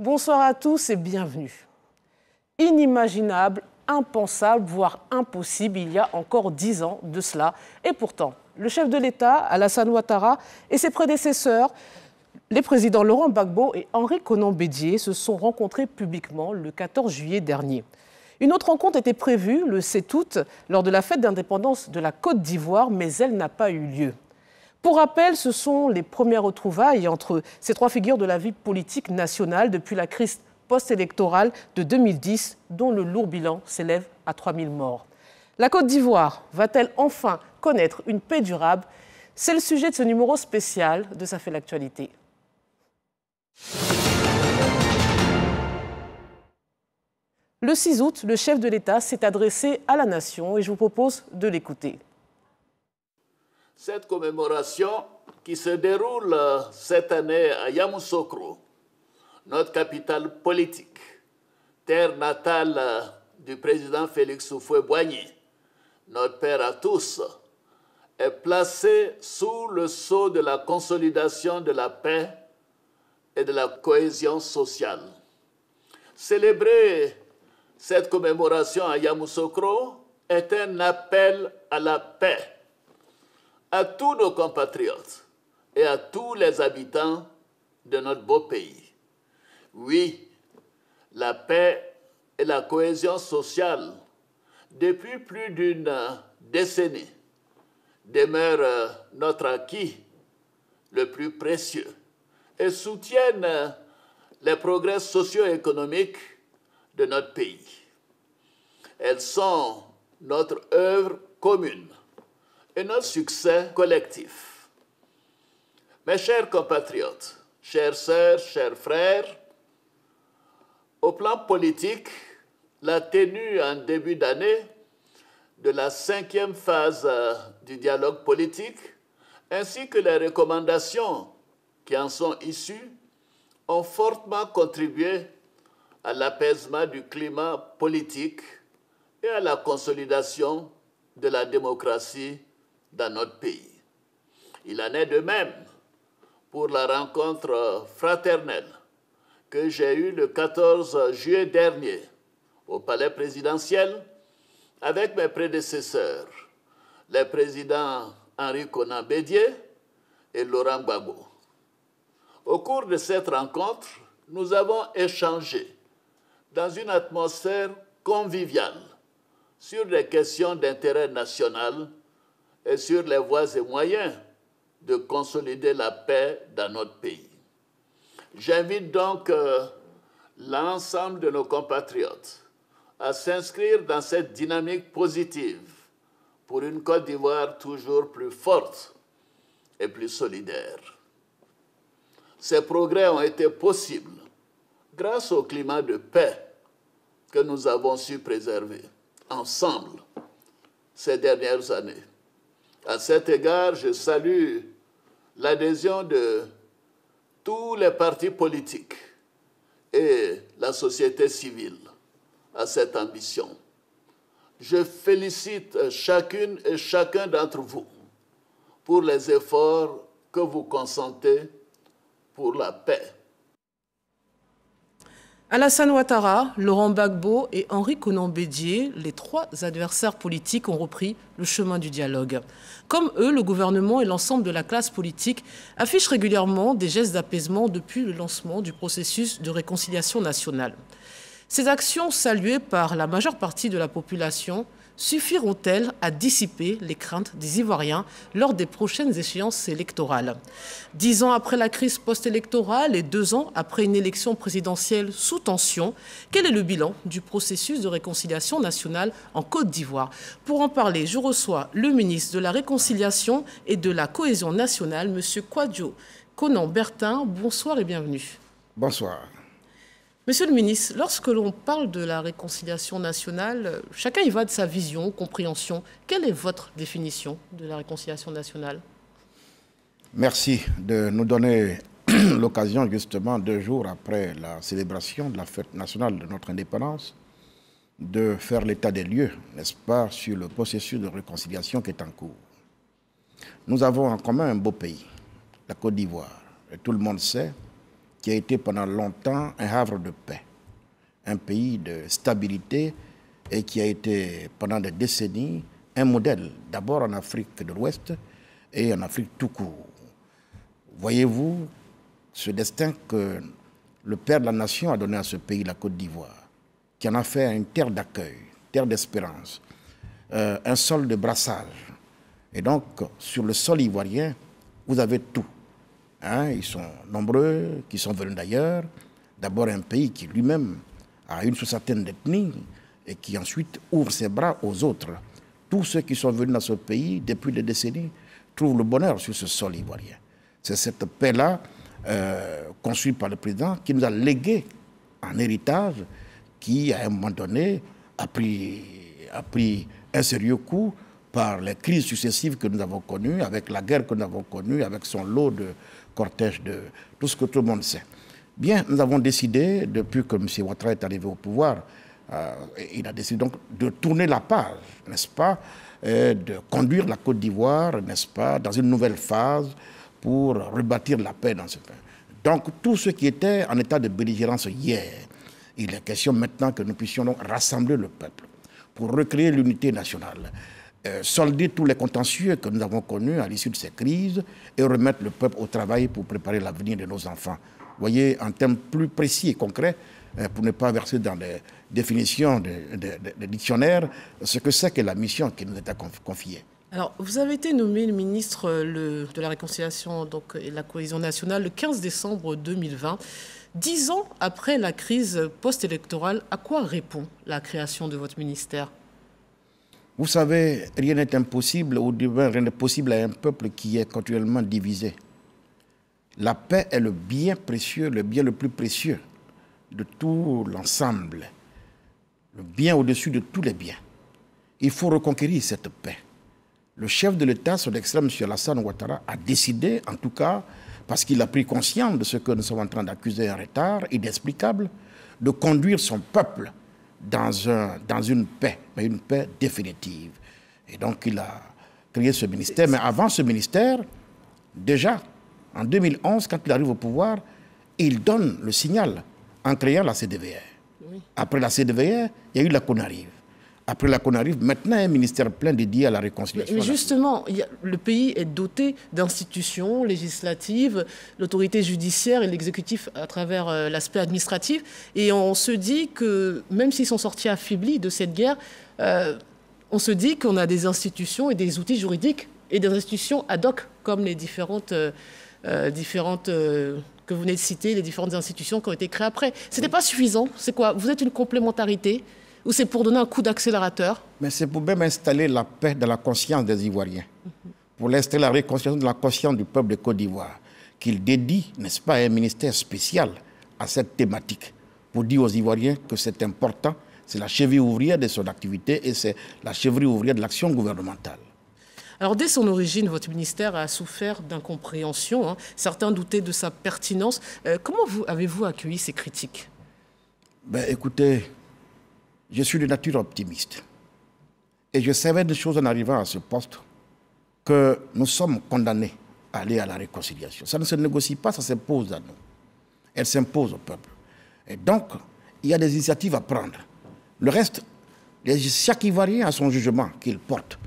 Bonsoir à tous et bienvenue. Inimaginable, impensable, voire impossible, il y a encore 10 ans de cela. Et pourtant, le chef de l'État, Alassane Ouattara, et ses prédécesseurs, les présidents Laurent Gbagbo et Henri Konan Bédié, se sont rencontrés publiquement le 14 juillet dernier. Une autre rencontre était prévue le 7 août lors de la fête d'indépendance de la Côte d'Ivoire, mais elle n'a pas eu lieu. Pour rappel, ce sont les premières retrouvailles entre ces trois figures de la vie politique nationale depuis la crise post-électorale de 2010, dont le lourd bilan s'élève à 3000 morts. La Côte d'Ivoire va-t-elle enfin connaître une paix durable? C'est le sujet de ce numéro spécial de Ça fait l'actualité. Le 6 août, le chef de l'État s'est adressé à la nation et je vous propose de l'écouter. Cette commémoration qui se déroule cette année à Yamoussoukro, notre capitale politique, terre natale du président Félix Houphouët-Boigny, notre père à tous, est placée sous le sceau de la consolidation de la paix et de la cohésion sociale. Célébrer cette commémoration à Yamoussoukro est un appel à la paix à tous nos compatriotes et à tous les habitants de notre beau pays. Oui, la paix et la cohésion sociale, depuis plus d'une décennie, demeurent notre acquis le plus précieux et soutiennent les progrès socio-économiques de notre pays. Elles sont notre œuvre commune et notre succès collectif. Mes chers compatriotes, chères sœurs, chers frères, au plan politique, la tenue en début d'année de la 5e phase du dialogue politique, ainsi que les recommandations qui en sont issues, ont fortement contribué à l'apaisement du climat politique et à la consolidation de la démocratie dans notre pays. Il en est de même pour la rencontre fraternelle que j'ai eue le 14 juillet dernier au palais présidentiel avec mes prédécesseurs, les présidents Henri Konan Bédié et Laurent Gbagbo. Au cours de cette rencontre, nous avons échangé dans une atmosphère conviviale sur des questions d'intérêt national et sur les voies et moyens de consolider la paix dans notre pays. J'invite donc l'ensemble de nos compatriotes à s'inscrire dans cette dynamique positive pour une Côte d'Ivoire toujours plus forte et plus solidaire. Ces progrès ont été possibles grâce au climat de paix que nous avons su préserver ensemble ces dernières années. À cet égard, je salue l'adhésion de tous les partis politiques et la société civile à cette ambition. Je félicite chacune et chacun d'entre vous pour les efforts que vous consentez pour la paix. Alassane Ouattara, Laurent Gbagbo et Henri Konan Bédié, les trois adversaires politiques, ont repris le chemin du dialogue. Comme eux, le gouvernement et l'ensemble de la classe politique affichent régulièrement des gestes d'apaisement depuis le lancement du processus de réconciliation nationale. Ces actions, saluées par la majeure partie de la population, suffiront-elles à dissiper les craintes des Ivoiriens lors des prochaines échéances électorales? 10 ans après la crise post-électorale et 2 ans après une élection présidentielle sous tension, quel est le bilan du processus de réconciliation nationale en Côte d'Ivoire? Pour en parler, je reçois le ministre de la Réconciliation et de la Cohésion nationale, M. Kwadjo Konan-Bertin. Bonsoir et bienvenue. Bonsoir. Monsieur le ministre, lorsque l'on parle de la réconciliation nationale, chacun y va de sa vision, compréhension. Quelle est votre définition de la réconciliation nationale? Merci de nous donner l'occasion, justement, 2 jours après la célébration de la fête nationale de notre indépendance, de faire l'état des lieux, n'est-ce pas, sur le processus de réconciliation qui est en cours. Nous avons en commun un beau pays, la Côte d'Ivoire. Et tout le monde sait qui a été pendant longtemps un havre de paix, un pays de stabilité et qui a été pendant des décennies un modèle, d'abord en Afrique de l'Ouest et en Afrique tout court. Voyez-vous ce destin que le père de la nation a donné à ce pays, la Côte d'Ivoire, qui en a fait une terre d'accueil, terre d'espérance, un sol de brassage. Et donc, sur le sol ivoirien, vous avez tout. Hein, ils sont nombreux, qui sont venus d'ailleurs. D'abord un pays qui lui-même a une soixantaine d'ethnies et qui ensuite ouvre ses bras aux autres. Tous ceux qui sont venus dans ce pays depuis des décennies trouvent le bonheur sur ce sol ivoirien. C'est cette paix-là, construite par le président, qui nous a légué en héritage, qui, à un moment donné, a pris un sérieux coup par les crises successives que nous avons connues, avec la guerre que nous avons connue, avec son lot de cortège de tout ce que tout le monde sait. Bien, nous avons décidé, depuis que M. Ouattara est arrivé au pouvoir, il a décidé donc de tourner la page, n'est-ce pas, de conduire la Côte d'Ivoire, n'est-ce pas, dans une nouvelle phase pour rebâtir la paix dans ce pays. Donc, tout ce qui était en état de belligérance hier, il est question maintenant que nous puissions donc rassembler le peuple pour recréer l'unité nationale, solder tous les contentieux que nous avons connus à l'issue de ces crises et remettre le peuple au travail pour préparer l'avenir de nos enfants. Vous voyez, en termes plus précis et concrets, pour ne pas verser dans des définitions de dictionnaires, ce que c'est que la mission qui nous est confiée. Alors, vous avez été nommé le ministre de la Réconciliation et de la Cohésion nationale le 15 décembre 2020. 10 ans après la crise post-électorale, à quoi répond la création de votre ministère? Vous savez, rien n'est impossible, ou du moins rien n'est possible à un peuple qui est continuellement divisé. La paix est le bien précieux, le bien le plus précieux de tout l'ensemble, le bien au-dessus de tous les biens. Il faut reconquérir cette paix. Le chef de l'État, son Excellence M. Alassane Ouattara, a décidé, en tout cas, parce qu'il a pris conscience de ce que nous sommes en train d'accuser un retard inexplicable, de conduire son peuple dans une paix, mais une paix définitive. Et donc il a créé ce ministère. Mais avant ce ministère, déjà, en 2011, quand il arrive au pouvoir, il donne le signal en créant la CDVR. Oui. Après la CDVR, il y a eu la CONARIV. Après la CONARIV, maintenant un ministère plein dédié à la réconciliation. Mais justement, le pays est doté d'institutions législatives, l'autorité judiciaire et l'exécutif à travers l'aspect administratif. Et on se dit que, même s'ils sont sortis affaiblis de cette guerre, on se dit qu'on a des institutions et des outils juridiques et des institutions ad hoc, comme les différentes que vous venez de citer, les différentes institutions qui ont été créées après. Ce n'était pas suffisant. C'est quoi? Vous êtes une complémentarité? Ou c'est pour donner un coup d'accélérateur? Mais c'est pour même installer la paix dans la conscience des Ivoiriens, pour installer la réconciliation de la conscience du peuple de Côte d'Ivoire, qu'il dédie, n'est-ce pas, un ministère spécial à cette thématique, pour dire aux Ivoiriens que c'est important, c'est la cheville ouvrière de son activité et c'est la cheville ouvrière de l'action gouvernementale. Alors, dès son origine, votre ministère a souffert d'incompréhension. Hein. Certains doutaient de sa pertinence. Comment avez-vous accueilli ces critiques? Écoutez, je suis de nature optimiste. Et je savais des choses en arrivant à ce poste, que nous sommes condamnés à aller à la réconciliation. Ça ne se négocie pas, ça s'impose à nous. Elle s'impose au peuple. Et donc, il y a des initiatives à prendre. Le reste, chaque Ivoirien a son jugement qu'il porte.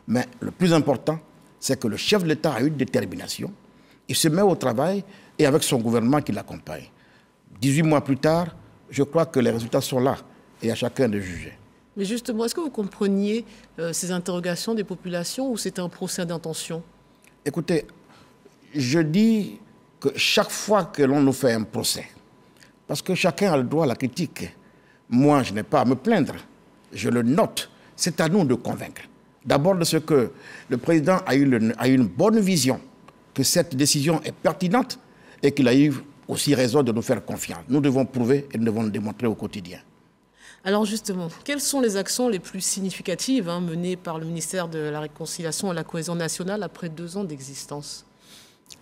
Mais le plus important, c'est que le chef de l'État a une détermination. Il se met au travail et avec son gouvernement qui l'accompagne. 18 mois plus tard, je crois que les résultats sont là. Et à chacun de juger. Mais justement, est-ce que vous compreniez ces interrogations des populations ou c'est un procès d'intention? Écoutez, je dis que chaque fois que l'on nous fait un procès, parce que chacun a le droit à la critique, moi je n'ai pas à me plaindre, je le note, c'est à nous de convaincre. D'abord de ce que le président a eu une bonne vision, que cette décision est pertinente et qu'il a eu aussi raison de nous faire confiance. Nous devons prouver et nous devons le démontrer au quotidien. Alors justement, quelles sont les actions les plus significatives menées par le ministère de la Réconciliation et de la Cohésion nationale après 2 ans d'existence?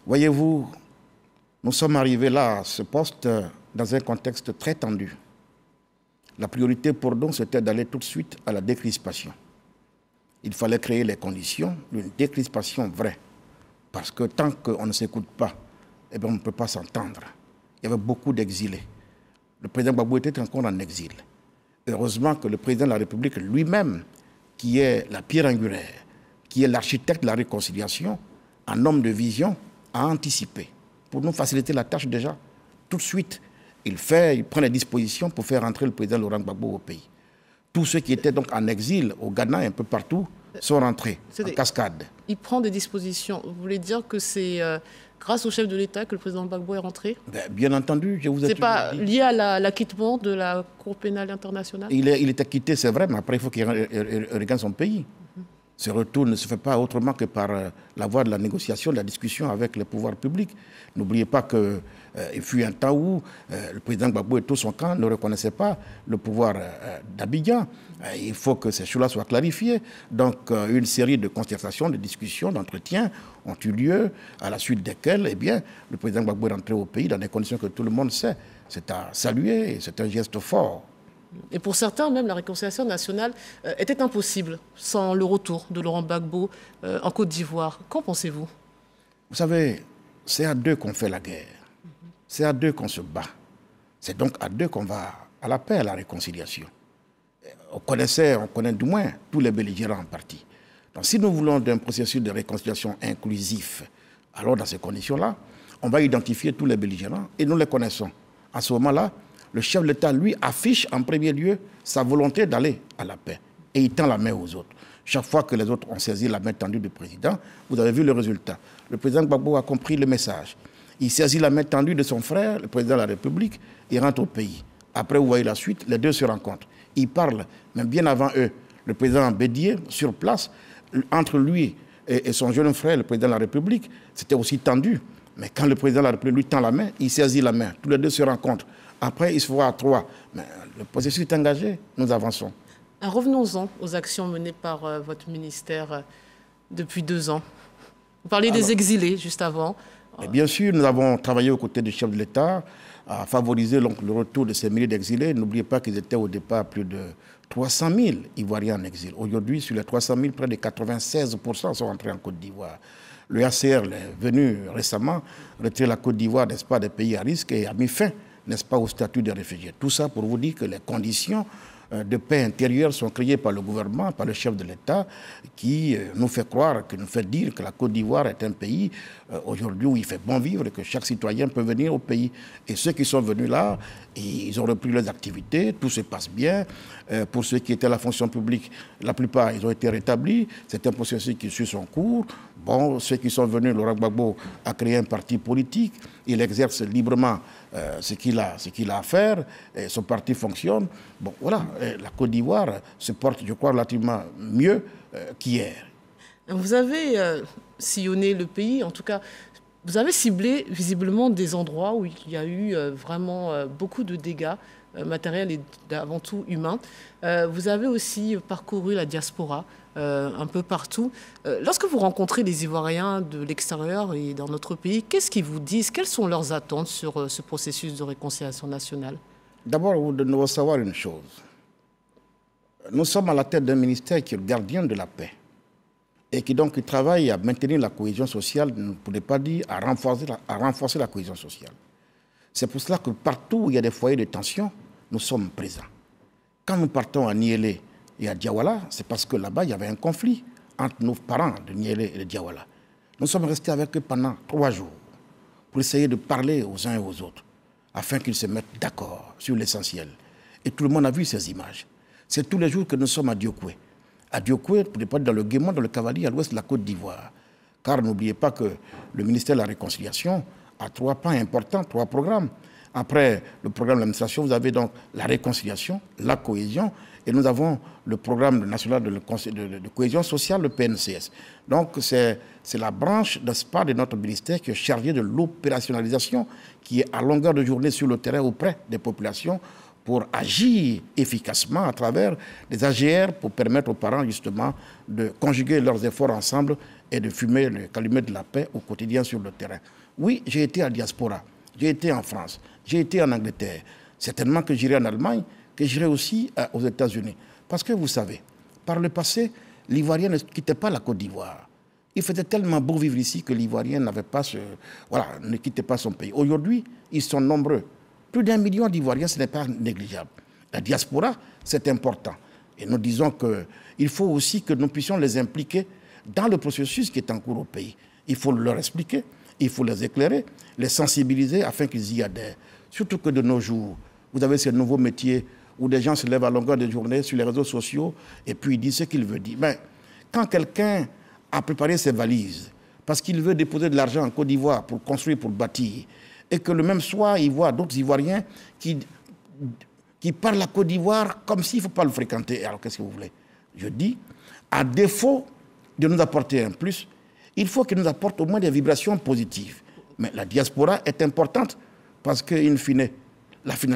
Voyez-vous, nous sommes arrivés là, à ce poste, dans un contexte très tendu. La priorité pour nous, c'était d'aller tout de suite à la décrispation. Il fallait créer les conditions d'une décrispation vraie. Parce que tant qu'on ne s'écoute pas, on ne peut pas s'entendre. il y avait beaucoup d'exilés. Le président Gbagbo était encore en exil. Heureusement que le président de la République lui-même, qui est la pierre angulaire, qui est l'architecte de la réconciliation, un homme de vision, a anticipé pour nous faciliter la tâche déjà. Tout de suite, il prend les dispositions pour faire entrer le président Laurent Gbagbo au pays. Tous ceux qui étaient donc en exil au Ghana, un peu partout, sont rentrés en cascade. Il prend des dispositions. Vous voulez dire que c'est grâce au chef de l'État que le président Gbagbo est rentré? Bien entendu, je vous ai toujours dit. C'est pas lié à l'acquittement de la Cour pénale internationale? Il est acquitté, c'est vrai, mais après il faut qu'il regagne son pays. Ce retour ne se fait pas autrement que par la voie de la négociation, de la discussion avec les pouvoirs publics. N'oubliez pas qu'il fut un temps où le président Gbagbo et tout son camp ne reconnaissaient pas le pouvoir d'Abidjan. Il faut que ces choses-là soient clarifiées. Donc, une série de concertations, de discussions, d'entretiens ont eu lieu, à la suite desquels, eh bien, le président Gbagbo est rentré au pays dans des conditions que tout le monde sait. C'est à saluer, c'est un geste fort. Et pour certains, même, la réconciliation nationale était impossible sans le retour de Laurent Gbagbo en Côte d'Ivoire. Qu'en pensez-vous? Vous savez, c'est à deux qu'on fait la guerre. C'est à deux qu'on se bat. C'est donc à deux qu'on va à la paix, à la réconciliation. On connaît du moins tous les belligérants en partie. Donc si nous voulons d'un processus de réconciliation inclusif, alors dans ces conditions-là, on va identifier tous les belligérants et nous les connaissons. À ce moment-là, le chef de l'État, lui, affiche en premier lieu sa volonté d'aller à la paix. Et il tend la main aux autres. Chaque fois que les autres ont saisi la main tendue du président, vous avez vu le résultat. Le président Gbagbo a compris le message. Il saisit la main tendue de son frère, le président de la République, il rentre au pays. Après, vous voyez la suite, les deux se rencontrent. Ils parlent, même bien avant eux. Le président Bédié, sur place, entre lui et son jeune frère, le président de la République, c'était aussi tendu. Mais quand le président de la République lui tend la main, il saisit la main. Tous les deux se rencontrent. Après, ils se voient à trois. Mais le processus est engagé, nous avançons. Revenons-en aux actions menées par votre ministère depuis 2 ans. Vous parliez des exilés juste avant. Et bien sûr, nous avons travaillé aux côtés du chef de l'État à favoriser donc, le retour de ces milliers d'exilés. N'oubliez pas qu'ils étaient au départ plus de 300 000 Ivoiriens en exil. Aujourd'hui, sur les 300 000, près de 96% sont rentrés en Côte d'Ivoire. Le HCR est venu récemment retirer la Côte d'Ivoire, n'est-ce pas, des pays à risque et a mis fin, n'est-ce pas, au statut de réfugiés. Tout ça pour vous dire que les conditions de paix intérieure sont créées par le gouvernement, par le chef de l'État, qui nous fait croire, qui nous fait dire que la Côte d'Ivoire est un pays aujourd'hui où il fait bon vivre et que chaque citoyen peut venir au pays. Et ceux qui sont venus là, ils ont repris leurs activités, tout se passe bien. Pour ceux qui étaient à la fonction publique, la plupart, ils ont été rétablis. C'est un processus qui suit son cours. Bon, ceux qui sont venus, Laurent Gbagbo a créé un parti politique. Il exerce librement ce qu'il a à faire. Et son parti fonctionne. Bon, voilà, la Côte d'Ivoire se porte, je crois, relativement mieux qu'hier. Vous avez sillonné le pays, en tout cas, vous avez ciblé visiblement des endroits où il y a eu vraiment beaucoup de dégâts matériels et avant tout humains. Vous avez aussi parcouru la diaspora un peu partout. Lorsque vous rencontrez les Ivoiriens de l'extérieur et dans notre pays, qu'est-ce qu'ils vous disent? Quelles sont leurs attentes sur ce processus de réconciliation nationale? D'abord, vous devez savoir une chose. Nous sommes à la tête d'un ministère qui est le gardien de la paix et qui donc travaille à maintenir la cohésion sociale, pour ne pas dire à renforcer la cohésion sociale. C'est pour cela que partout où il y a des foyers de tension, nous sommes présents. Quand nous partons à Niélé et à Diawala, c'est parce que là-bas, il y avait un conflit entre nos parents de Niélé et de Diawala. Nous sommes restés avec eux pendant 3 jours pour essayer de parler aux uns et aux autres, afin qu'ils se mettent d'accord sur l'essentiel. Et tout le monde a vu ces images. C'est tous les jours que nous sommes à Diokoué. À Diokoué, pour ne pas dire dans le Guémon, dans le Cavalier, à l'ouest de la Côte d'Ivoire. Car n'oubliez pas que le ministère de la Réconciliation a 3 pans importants, 3 programmes. Après le programme de l'administration, vous avez donc la réconciliation, la cohésion, et nous avons le programme national de cohésion sociale, le PNCS. Donc c'est la branche de notre ministère qui est chargée de l'opérationnalisation, qui est à longueur de journée sur le terrain auprès des populations, pour agir efficacement à travers des AGR pour permettre aux parents justement de conjuguer leurs efforts ensemble et de fumer le calumet de la paix au quotidien sur le terrain. Oui, j'ai été à diaspora, j'ai été en France, j'ai été en Angleterre. Certainement que j'irai en Allemagne, que j'irai aussi aux États-Unis. Parce que vous savez, par le passé, l'Ivoirien ne quittait pas la Côte d'Ivoire. Il faisait tellement beau vivre ici que l'Ivoirien n'avait pas ne quittait pas son pays. Aujourd'hui, ils sont nombreux. Plus d'1 million d'Ivoiriens, ce n'est pas négligeable. La diaspora, c'est important. Et nous disons qu'il faut aussi que nous puissions les impliquer dans le processus qui est en cours au pays. Il faut leur expliquer, il faut les éclairer, les sensibiliser afin qu'ils y adhèrent. Surtout que de nos jours, vous avez ces nouveaux métiers où des gens se lèvent à longueur de journée sur les réseaux sociaux et puis ils disent ce qu'ils veulent dire. Mais quand quelqu'un a préparé ses valises parce qu'il veut déposer de l'argent en Côte d'Ivoire pour construire, pour bâtir, et que le même soir, il voit d'autres Ivoiriens qui parlent la Côte d'Ivoire comme s'il ne faut pas le fréquenter. Alors qu'est-ce que vous voulez? Je dis, à défaut de nous apporter un plus, il faut qu'il nous apporte au moins des vibrations positives. Mais la diaspora est importante parce qu'une fine,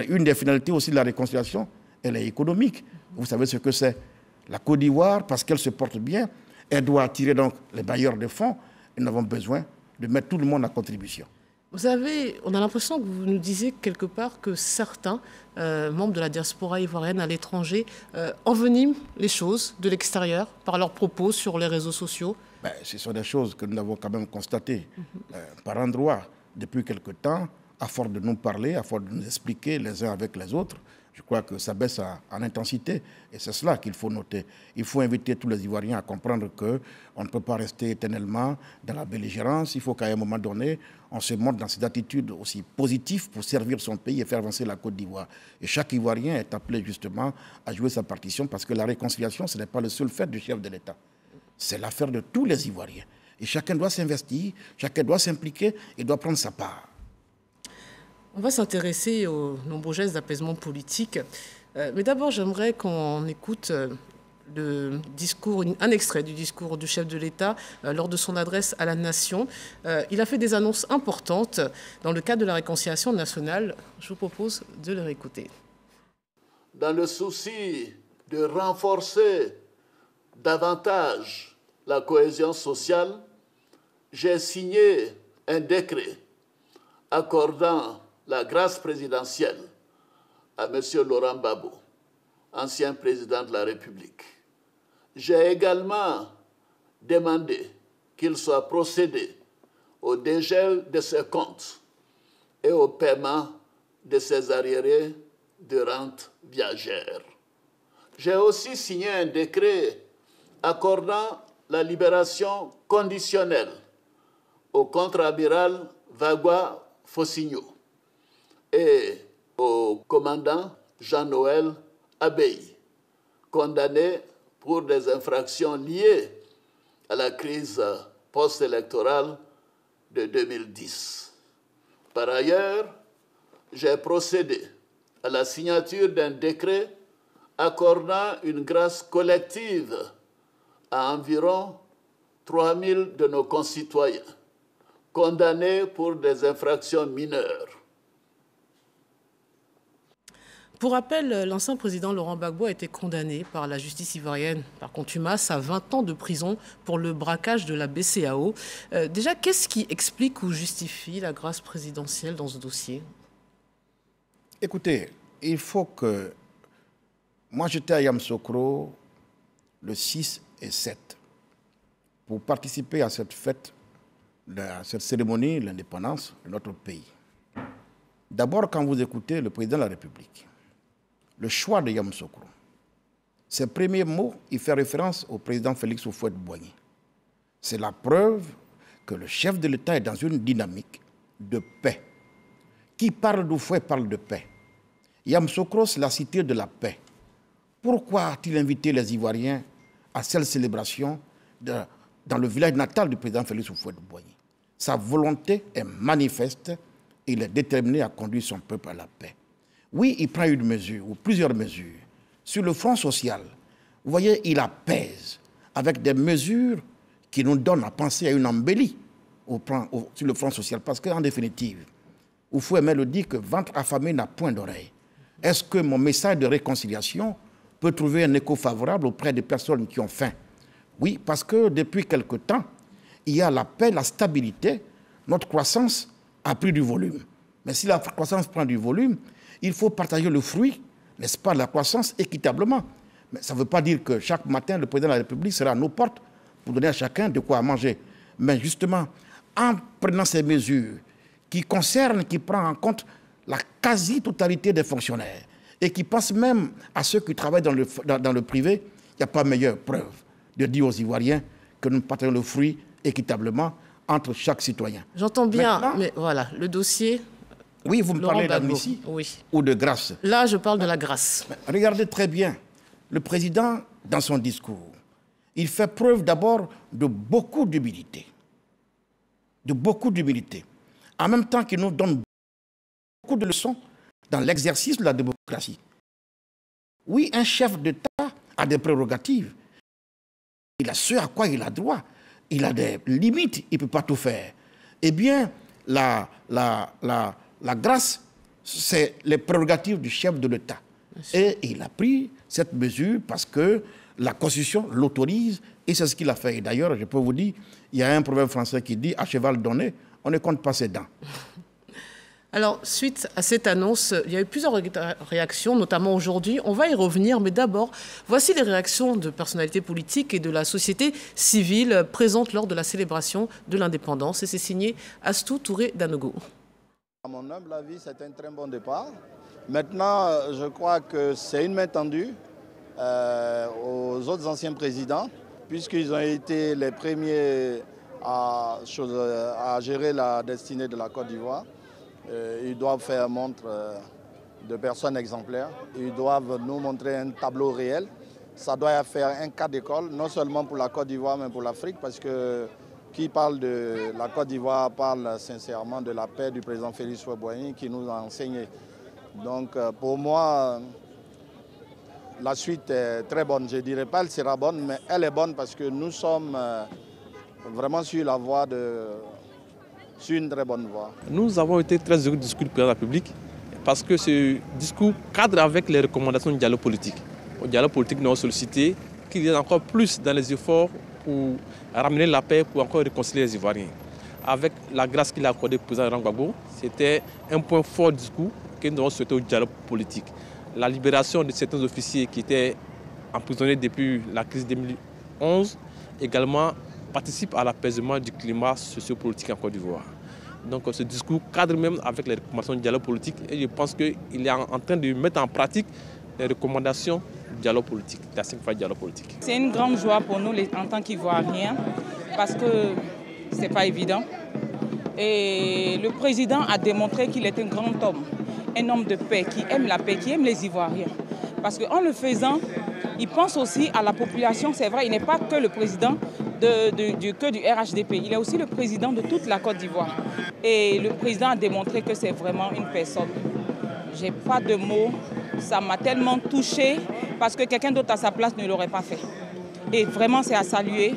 une des finalités aussi de la réconciliation, elle est économique. Vous savez ce que c'est. La Côte d'Ivoire, parce qu'elle se porte bien, elle doit attirer donc les bailleurs de fonds et nous avons besoin de mettre tout le monde à contribution. Vous savez, on a l'impression que vous nous disiez quelque part que certains membres de la diaspora ivoirienne à l'étranger enveniment les choses de l'extérieur par leurs propos sur les réseaux sociaux. Ce sont des choses que nous avons quand même constatées par endroits depuis quelque temps, à force de nous parler, à force de nous expliquer les uns avec les autres. Je crois que ça baisse en intensité et c'est cela qu'il faut noter. Il faut inviter tous les Ivoiriens à comprendre qu'on ne peut pas rester éternellement dans la belligérance. Il faut qu'à un moment donné, on se montre dans cette attitude aussi positive pour servir son pays et faire avancer la Côte d'Ivoire. Et chaque Ivoirien est appelé justement à jouer sa partition parce que la réconciliation, ce n'est pas le seul fait du chef de l'État. C'est l'affaire de tous les Ivoiriens. Et chacun doit s'investir, chacun doit s'impliquer et doit prendre sa part. On va s'intéresser aux nombreux gestes d'apaisement politique. Mais d'abord, j'aimerais qu'on écoute un extrait du discours du chef de l'État lors de son adresse à la nation. Il a fait des annonces importantes dans le cadre de la réconciliation nationale. Je vous propose de le réécouter. Dans le souci de renforcer davantage la cohésion sociale, j'ai signé un décret accordant la grâce présidentielle à M. Laurent Gbagbo, ancien président de la République. J'ai également demandé qu'il soit procédé au dégel de ses comptes et au paiement de ses arriérés de rente viagère. J'ai aussi signé un décret accordant la libération conditionnelle au contre-amiral Vagua Fossigno et au commandant Jean-Noël Abbaye, condamné pour des infractions liées à la crise post-électorale de 2010. Par ailleurs, j'ai procédé à la signature d'un décret accordant une grâce collective à environ 3000 de nos concitoyens condamnés pour des infractions mineures. Pour rappel, l'ancien président Laurent Gbagbo a été condamné par la justice ivoirienne, par contumace, à 20 ans de prison pour le braquage de la BCEAO. Déjà, qu'est-ce qui explique ou justifie la grâce présidentielle dans ce dossier? Écoutez, il faut que... Moi, j'étais à Yamoussoukro le 6 et 7 pour participer à cette fête, à cette cérémonie de l'indépendance de notre pays. D'abord, quand vous écoutez le président de la République, le choix de Yamoussoukro, ses premiers mots, il fait référence au président Félix Houphouët-Boigny. C'est la preuve que le chef de l'État est dans une dynamique de paix. Qui parle d'Houphouët parle de paix. Yamoussoukro, c'est la cité de la paix. Pourquoi a-t-il invité les Ivoiriens à cette célébration dans le village natal du président Félix Houphouët-Boigny? Sa volonté est manifeste et il est déterminé à conduire son peuple à la paix. Oui, il prend une mesure ou plusieurs mesures. Sur le front social, vous voyez, il apaise avec des mesures qui nous donnent à penser à une embellie sur le front social. Parce qu'en définitive, Houphouët le dit que ventre affamé n'a point d'oreille. Est-ce que mon message de réconciliation peut trouver un écho favorable auprès des personnes qui ont faim? Oui, parce que depuis quelque temps, il y a la paix, la stabilité. Notre croissance a pris du volume. Mais si la croissance prend du volume, il faut partager le fruit, n'est-ce pas, de la croissance équitablement. Mais ça ne veut pas dire que chaque matin, le président de la République sera à nos portes pour donner à chacun de quoi manger. Mais justement, en prenant ces mesures qui concernent, qui prennent en compte la quasi-totalité des fonctionnaires et qui pensent même à ceux qui travaillent dans le privé, il n'y a pas meilleure preuve de dire aux Ivoiriens que nous partageons le fruit équitablement entre chaque citoyen. J'entends bien, maintenant, mais voilà, le dossier... Oui, vous me parlez d'amnistie ou de grâce? Là, je parle de la grâce. Regardez très bien, le président, dans son discours, il fait preuve d'abord de beaucoup d'humilité. De beaucoup d'humilité. En même temps qu'il nous donne beaucoup de leçons dans l'exercice de la démocratie. Oui, un chef d'État a des prérogatives. Il a ce à quoi il a droit. Il a des limites, il ne peut pas tout faire. Eh bien, la grâce, c'est les prérogatives du chef de l'État. Et il a pris cette mesure parce que la Constitution l'autorise et c'est ce qu'il a fait. Et d'ailleurs, je peux vous dire, il y a un proverbe français qui dit « à cheval donné, on ne compte pas ses dents ». Alors, suite à cette annonce, il y a eu plusieurs réactions, notamment aujourd'hui. On va y revenir, mais d'abord, voici les réactions de personnalités politiques et de la société civile présentes lors de la célébration de l'indépendance. Et c'est signé Astou Touré Danogo. À mon humble avis, c'est un très bon départ. Maintenant, je crois que c'est une main tendue aux autres anciens présidents, puisqu'ils ont été les premiers à gérer la destinée de la Côte d'Ivoire. Ils doivent faire montre de personnes exemplaires. Ils doivent nous montrer un tableau réel. Ça doit faire un cas d'école, non seulement pour la Côte d'Ivoire, mais pour l'Afrique, parce que qui parle de la Côte d'Ivoire parle sincèrement de la paix du président Félix Houphouët-Boigny qui nous a enseigné. Donc pour moi, la suite est très bonne. Je ne dirais pas qu'elle sera bonne, mais elle est bonne parce que nous sommes vraiment sur la voie sur une très bonne voie. Nous avons été très heureux du discours du président de la République parce que ce discours cadre avec les recommandations du dialogue politique. Au dialogue politique, nous avons sollicité qu'il y ait encore plus dans les efforts pour ramener la paix, pour encore réconcilier les Ivoiriens. Avec la grâce qu'il a accordée au président Laurent Gbagbo, c'était un point fort du discours que nous avons souhaité au dialogue politique. La libération de certains officiers qui étaient emprisonnés depuis la crise 2011 également participe à l'apaisement du climat sociopolitique en Côte d'Ivoire. Donc ce discours cadre même avec les recommandations du dialogue politique et je pense qu'il est en train de mettre en pratique les recommandations du dialogue politique, la 5 fois du dialogue politique. C'est une grande joie pour nous en tant qu'Ivoiriens parce que ce n'est pas évident. Et le président a démontré qu'il est un grand homme, un homme de paix, qui aime la paix, qui aime les Ivoiriens. Parce qu'en le faisant, il pense aussi à la population. C'est vrai, il n'est pas que le président du RHDP, il est aussi le président de toute la Côte d'Ivoire. Et le président a démontré que c'est vraiment une personne. Je n'ai pas de mots, ça m'a tellement touchée parce que quelqu'un d'autre à sa place ne l'aurait pas fait. Et vraiment, c'est à saluer.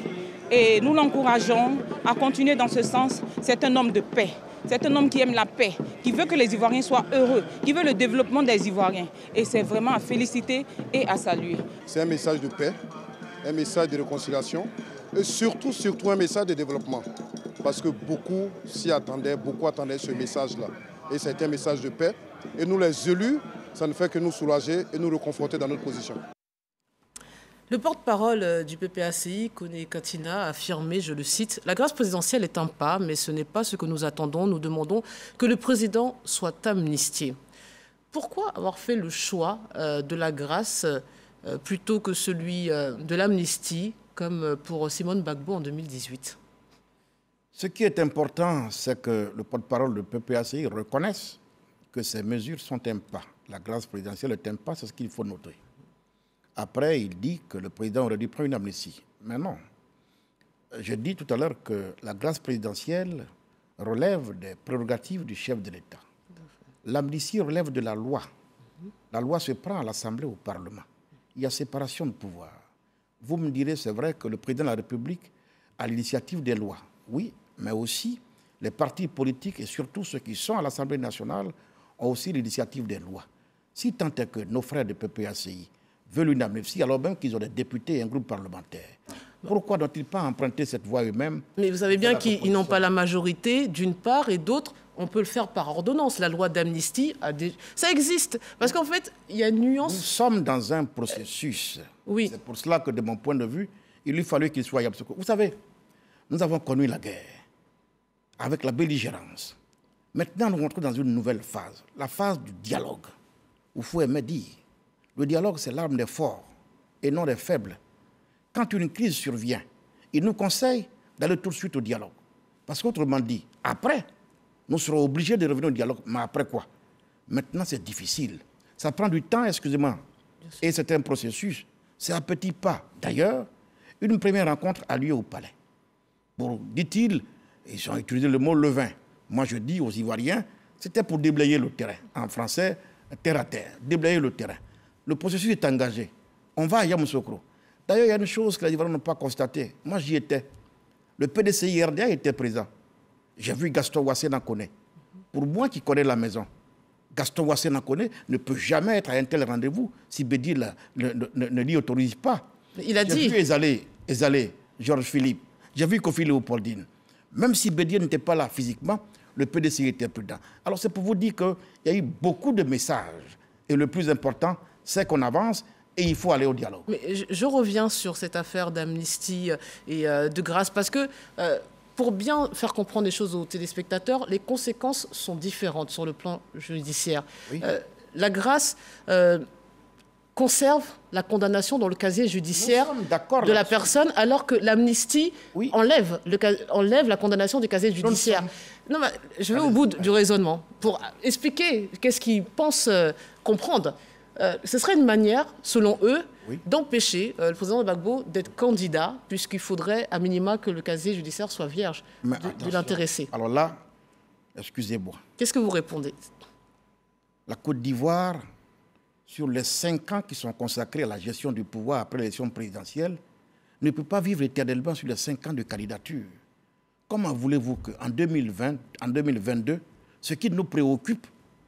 Et nous l'encourageons à continuer dans ce sens. C'est un homme de paix. C'est un homme qui aime la paix, qui veut que les Ivoiriens soient heureux, qui veut le développement des Ivoiriens. Et c'est vraiment à féliciter et à saluer. C'est un message de paix, un message de réconciliation et surtout un message de développement. Parce que beaucoup s'y attendaient, beaucoup attendaient ce message-là. Et c'est un message de paix. Et nous, les élus, ça ne fait que nous soulager et nous reconforter dans notre position. Le porte-parole du PPACI, Koné Katina, a affirmé, je le cite, « La grâce présidentielle est un pas, mais ce n'est pas ce que nous attendons. Nous demandons que le président soit amnistié. » Pourquoi avoir fait le choix de la grâce plutôt que celui de l'amnistie, comme pour Simone Gbagbo en 2018 ? Ce qui est important, c'est que le porte-parole du PPACI reconnaisse que ces mesures sont un pas. La grâce présidentielle est un pas, c'est ce qu'il faut noter. Après, il dit que le président aurait dû prendre une amnistie. Mais non. J'ai dit tout à l'heure que la grâce présidentielle relève des prérogatives du chef de l'État. L'amnistie relève de la loi. La loi se prend à l'Assemblée, au Parlement. Il y a séparation de pouvoir. Vous me direz, c'est vrai que le président de la République a l'initiative des lois. Oui, mais aussi les partis politiques et surtout ceux qui sont à l'Assemblée nationale ont aussi l'initiative des lois. Si tant est que nos frères de PPACI veulent une amnistie, alors même qu'ils ont des députés et un groupe parlementaire. Pourquoi n'ont-ils pas emprunté cette voie eux-mêmes? Mais vous savez bien qu'ils n'ont pas la majorité, d'une part, et d'autre, on peut le faire par ordonnance. La loi d'amnistie, ça existe. Parce qu'en fait, il y a une nuance. Nous sommes dans un processus. Oui. C'est pour cela que, de mon point de vue, il lui fallut qu'il soit Yamoussoukro. Vous savez, nous avons connu la guerre avec la belligérance. Maintenant, nous rentrons dans une nouvelle phase, la phase du dialogue. Il faut aimer dire, le dialogue, c'est l'arme des forts et non des faibles. Quand une crise survient, il nous conseille d'aller tout de suite au dialogue. Parce qu'autrement dit, après, nous serons obligés de revenir au dialogue. Mais après quoi? Maintenant, c'est difficile. Ça prend du temps, excusez-moi. Et c'est un processus. C'est un petit pas. D'ailleurs, une première rencontre a lieu au palais. Pour, dit-il, ils ont utilisé le mot levain. Moi, je dis aux Ivoiriens, c'était pour déblayer le terrain. En français, terre à terre, déblayer le terrain. Le processus est engagé. On va à Yamoussoukro. D'ailleurs, il y a une chose que les Ivoiriens n'ont pas constatée. Moi, j'y étais. Le PDCI-RDA était présent. J'ai vu Gaston Ouassé Nankone. Pour moi qui connais la maison, Gaston Ouassé Nankone ne peut jamais être à un tel rendez-vous si Bédi ne l'y autorise pas. Il a dit. J'ai vu Ezalé, Georges Philippe. J'ai vu Kofi Léopoldine. Même si Bédi n'était pas là physiquement, le PDCI était prudent. Alors c'est pour vous dire qu'il y a eu beaucoup de messages. Et le plus important, c'est qu'on avance et il faut aller au dialogue. Mais je reviens sur cette affaire d'amnistie et de grâce parce que pour bien faire comprendre les choses aux téléspectateurs, les conséquences sont différentes sur le plan judiciaire. Oui. La grâce conserve la condamnation dans le casier judiciaire de la personne, alors que l'amnistie enlève la condamnation du casier judiciaire. Non, mais je vais au bout du raisonnement pour expliquer qu'est-ce qu'ils pensent comprendre. Ce serait une manière, selon eux, d'empêcher le président Gbagbo d'être candidat, puisqu'il faudrait à minima que le casier judiciaire soit vierge de l'intéressé. Alors là, excusez-moi. Qu'est-ce que vous répondez? La Côte d'Ivoire, sur les 5 ans qui sont consacrés à la gestion du pouvoir après l'élection présidentielle, ne peut pas vivre éternellement sur les 5 ans de candidature. Comment voulez-vous qu'en 2020, en 2022, ce qui nous préoccupe,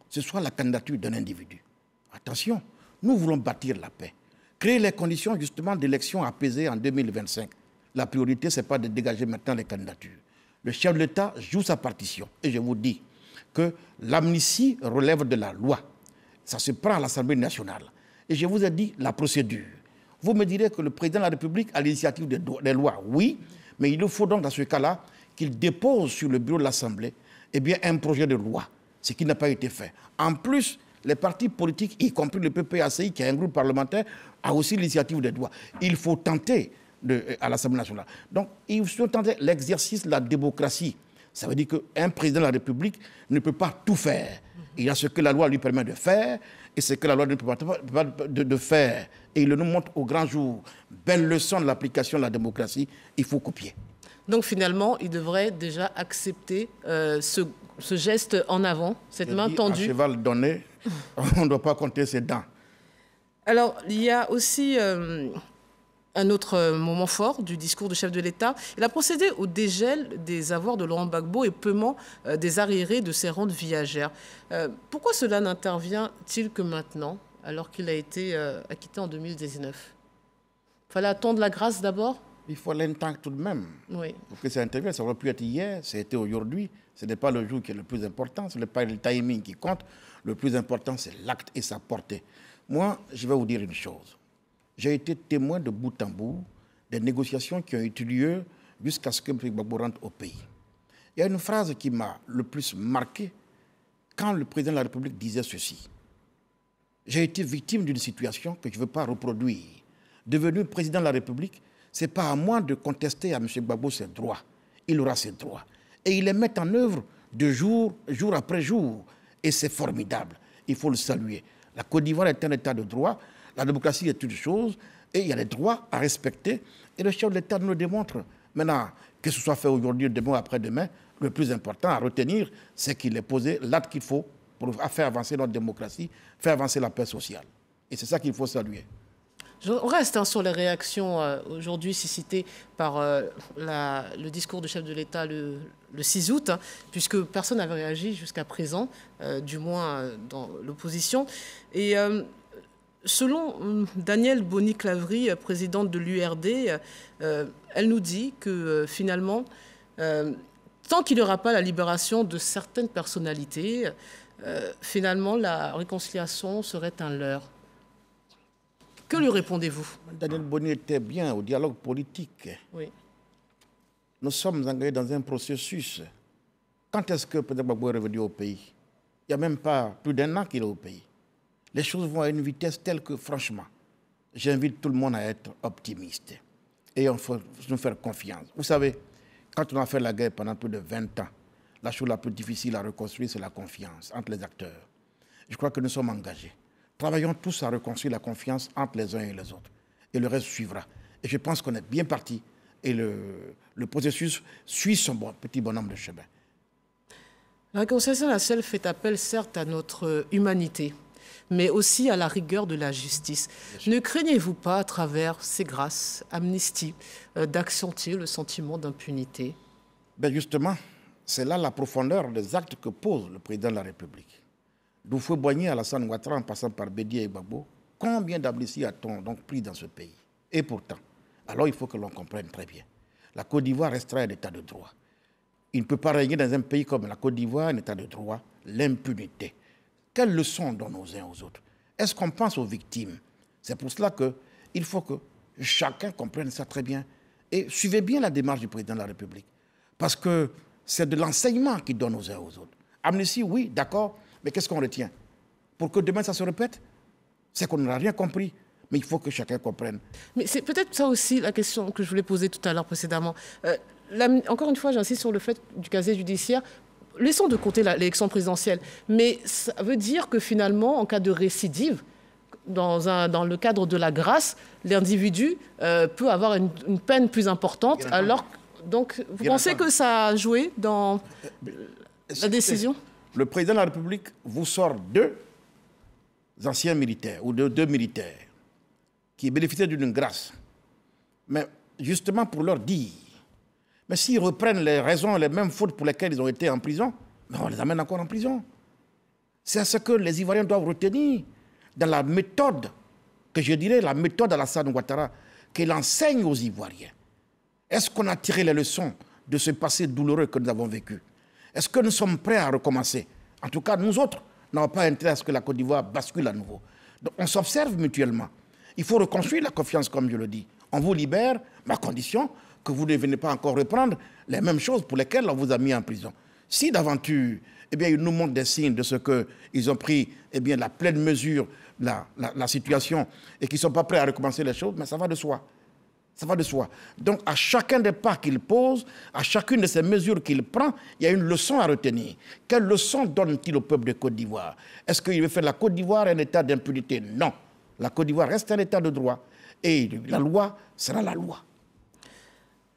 ce soit la candidature d'un individu? Attention, nous voulons bâtir la paix, créer les conditions justement d'élections apaisées en 2025. La priorité, ce n'est pas de dégager maintenant les candidatures. Le chef de l'État joue sa partition. Et je vous dis que l'amnistie relève de la loi. Ça se prend à l'Assemblée nationale. Et je vous ai dit la procédure. Vous me direz que le président de la République a l'initiative des lois. Oui, mais il faut donc dans ce cas-là qu'il dépose sur le bureau de l'Assemblée un projet de loi, ce qui n'a pas été fait. En plus, les partis politiques, y compris le PPACI, qui est un groupe parlementaire, a aussi l'initiative des lois. Il faut tenter à l'Assemblée nationale. Donc, il faut tenter l'exercice de la démocratie. Ça veut dire qu'un président de la République ne peut pas tout faire. Il y a ce que la loi lui permet de faire et ce que la loi ne peut pas de faire. Et il nous montre au grand jour. Belle leçon de l'application de la démocratie, il faut copier. Donc finalement, il devrait déjà accepter ce geste en avant, cette main tendue. À cheval donné, on ne doit pas compter ses dents. Alors, il y a aussi un autre moment fort du discours du chef de l'État. Il a procédé au dégel des avoirs de Laurent Gbagbo et paiement des arriérés de ses rentes viagères. Pourquoi cela n'intervient-il que maintenant, alors qu'il a été acquitté en 2019? Il fallait attendre la grâce d'abord? Il faut l'entendre tout de même. Oui. Pour que ça intervienne, ça aurait pu être hier, c'était aujourd'hui. Ce n'est pas le jour qui est le plus important, ce n'est pas le timing qui compte. Le plus important, c'est l'acte et sa portée. Moi, je vais vous dire une chose. J'ai été témoin de bout en bout des négociations qui ont eu lieu jusqu'à ce que M. Gbagbo rentre au pays. Il y a une phrase qui m'a le plus marqué quand le président de la République disait ceci. J'ai été victime d'une situation que je ne veux pas reproduire. Devenu président de la République, ce n'est pas à moi de contester à M. Gbagbo ses droits. Il aura ses droits. Et il les met en œuvre de jour après jour. Et c'est formidable. Il faut le saluer. La Côte d'Ivoire est un état de droit. La démocratie est une chose. Et il y a des droits à respecter. Et le chef de l'État nous le démontre. Maintenant, que ce soit fait aujourd'hui, demain ou après-demain, le plus important à retenir, c'est qu'il ait posé l'acte qu'il faut pour faire avancer notre démocratie, faire avancer la paix sociale. Et c'est ça qu'il faut saluer. On reste sur les réactions aujourd'hui suscitées par le discours du chef de l'État le 6 août, puisque personne n'avait réagi jusqu'à présent, du moins dans l'opposition. Et selon Danielle Boni-Claverie, présidente de l'URD, elle nous dit que finalement, tant qu'il n'y aura pas la libération de certaines personnalités, finalement la réconciliation serait un leurre. Que lui répondez-vous? Daniel Boni était bien au dialogue politique. Oui. Nous sommes engagés dans un processus. Quand est-ce que Président Gbagbo est revenu au pays? Il n'y a même pas plus d'1 an qu'il est au pays. Les choses vont à une vitesse telle que, franchement, j'invite tout le monde à être optimiste. Et on faut nous faire confiance. Vous savez, quand on a fait la guerre pendant plus de 20 ans, la chose la plus difficile à reconstruire, c'est la confiance entre les acteurs. Je crois que nous sommes engagés. Travaillons tous à reconstruire la confiance entre les uns et les autres. Et le reste suivra. Et je pense qu'on est bien parti. Et le processus suit son petit bonhomme de chemin. La réconciliation nationale fait appel certes à notre humanité, mais aussi à la rigueur de la justice. Ne craignez-vous pas, à travers ces grâces, amnistie, d'accentuer le sentiment d'impunité? Ben justement, c'est là la profondeur des actes que pose le président de la République. d'Houphouët-Boigny à Alassane Ouattara en passant par Bédié et Gbagbo, combien d'amnisties a-t-on donc pris dans ce pays? Et pourtant, alors il faut que l'on comprenne très bien. La Côte d'Ivoire restera un état de droit. Il ne peut pas régner dans un pays comme la Côte d'Ivoire, un état de droit, l'impunité. Quelles leçons donnent aux uns aux autres? Est-ce qu'on pense aux victimes? C'est pour cela qu'il faut que chacun comprenne ça très bien. Et suivez bien la démarche du président de la République. Parce que c'est de l'enseignement qu'il donne aux uns aux autres. Amnistie, oui, d'accord, mais qu'est-ce qu'on retient? Pour que demain ça se répète? C'est qu'on n'a rien compris. Mais il faut que chacun comprenne. Mais c'est peut-être ça aussi la question que je voulais poser tout à l'heure précédemment. Encore une fois, j'insiste sur le fait du casier judiciaire. Laissons de côté l'élection présidentielle. Mais ça veut dire que finalement, en cas de récidive, dans le cadre de la grâce, l'individu peut avoir une peine plus importante. Alors, donc, vous pensez que ça a joué dans la décision? Le président de la République vous sort deux anciens militaires, ou deux militaires, qui bénéficiaient d'une grâce. Mais justement pour leur dire, mais s'ils reprennent les raisons, les mêmes fautes pour lesquelles ils ont été en prison, mais on les amène encore en prison. C'est ce que les Ivoiriens doivent retenir dans la méthode, que je dirais la méthode d'Alassane Ouattara, qu'il enseigne aux Ivoiriens. Est-ce qu'on a tiré les leçons de ce passé douloureux que nous avons vécu? Est-ce que nous sommes prêts à recommencer? En tout cas, nous autres n'avons pas intérêt à ce que la Côte d'Ivoire bascule à nouveau. Donc, on s'observe mutuellement. Il faut reconstruire la confiance, comme je le dis. On vous libère, mais à condition que vous ne venez pas encore reprendre les mêmes choses pour lesquelles on vous a mis en prison. Si d'aventure, eh bien, ils nous montrent des signes de ce qu'ils ont pris, eh bien, la pleine mesure, la situation, et qu'ils ne sont pas prêts à recommencer les choses, mais ça va de soi. Ça va de soi. Donc, à chacun des pas qu'il pose, à chacune de ces mesures qu'il prend, il y a une leçon à retenir. Quelle leçon donne-t-il au peuple de Côte d'Ivoire? Est-ce qu'il veut faire la Côte d'Ivoire un état d'impunité? Non. La Côte d'Ivoire reste un état de droit. Et la loi sera la loi.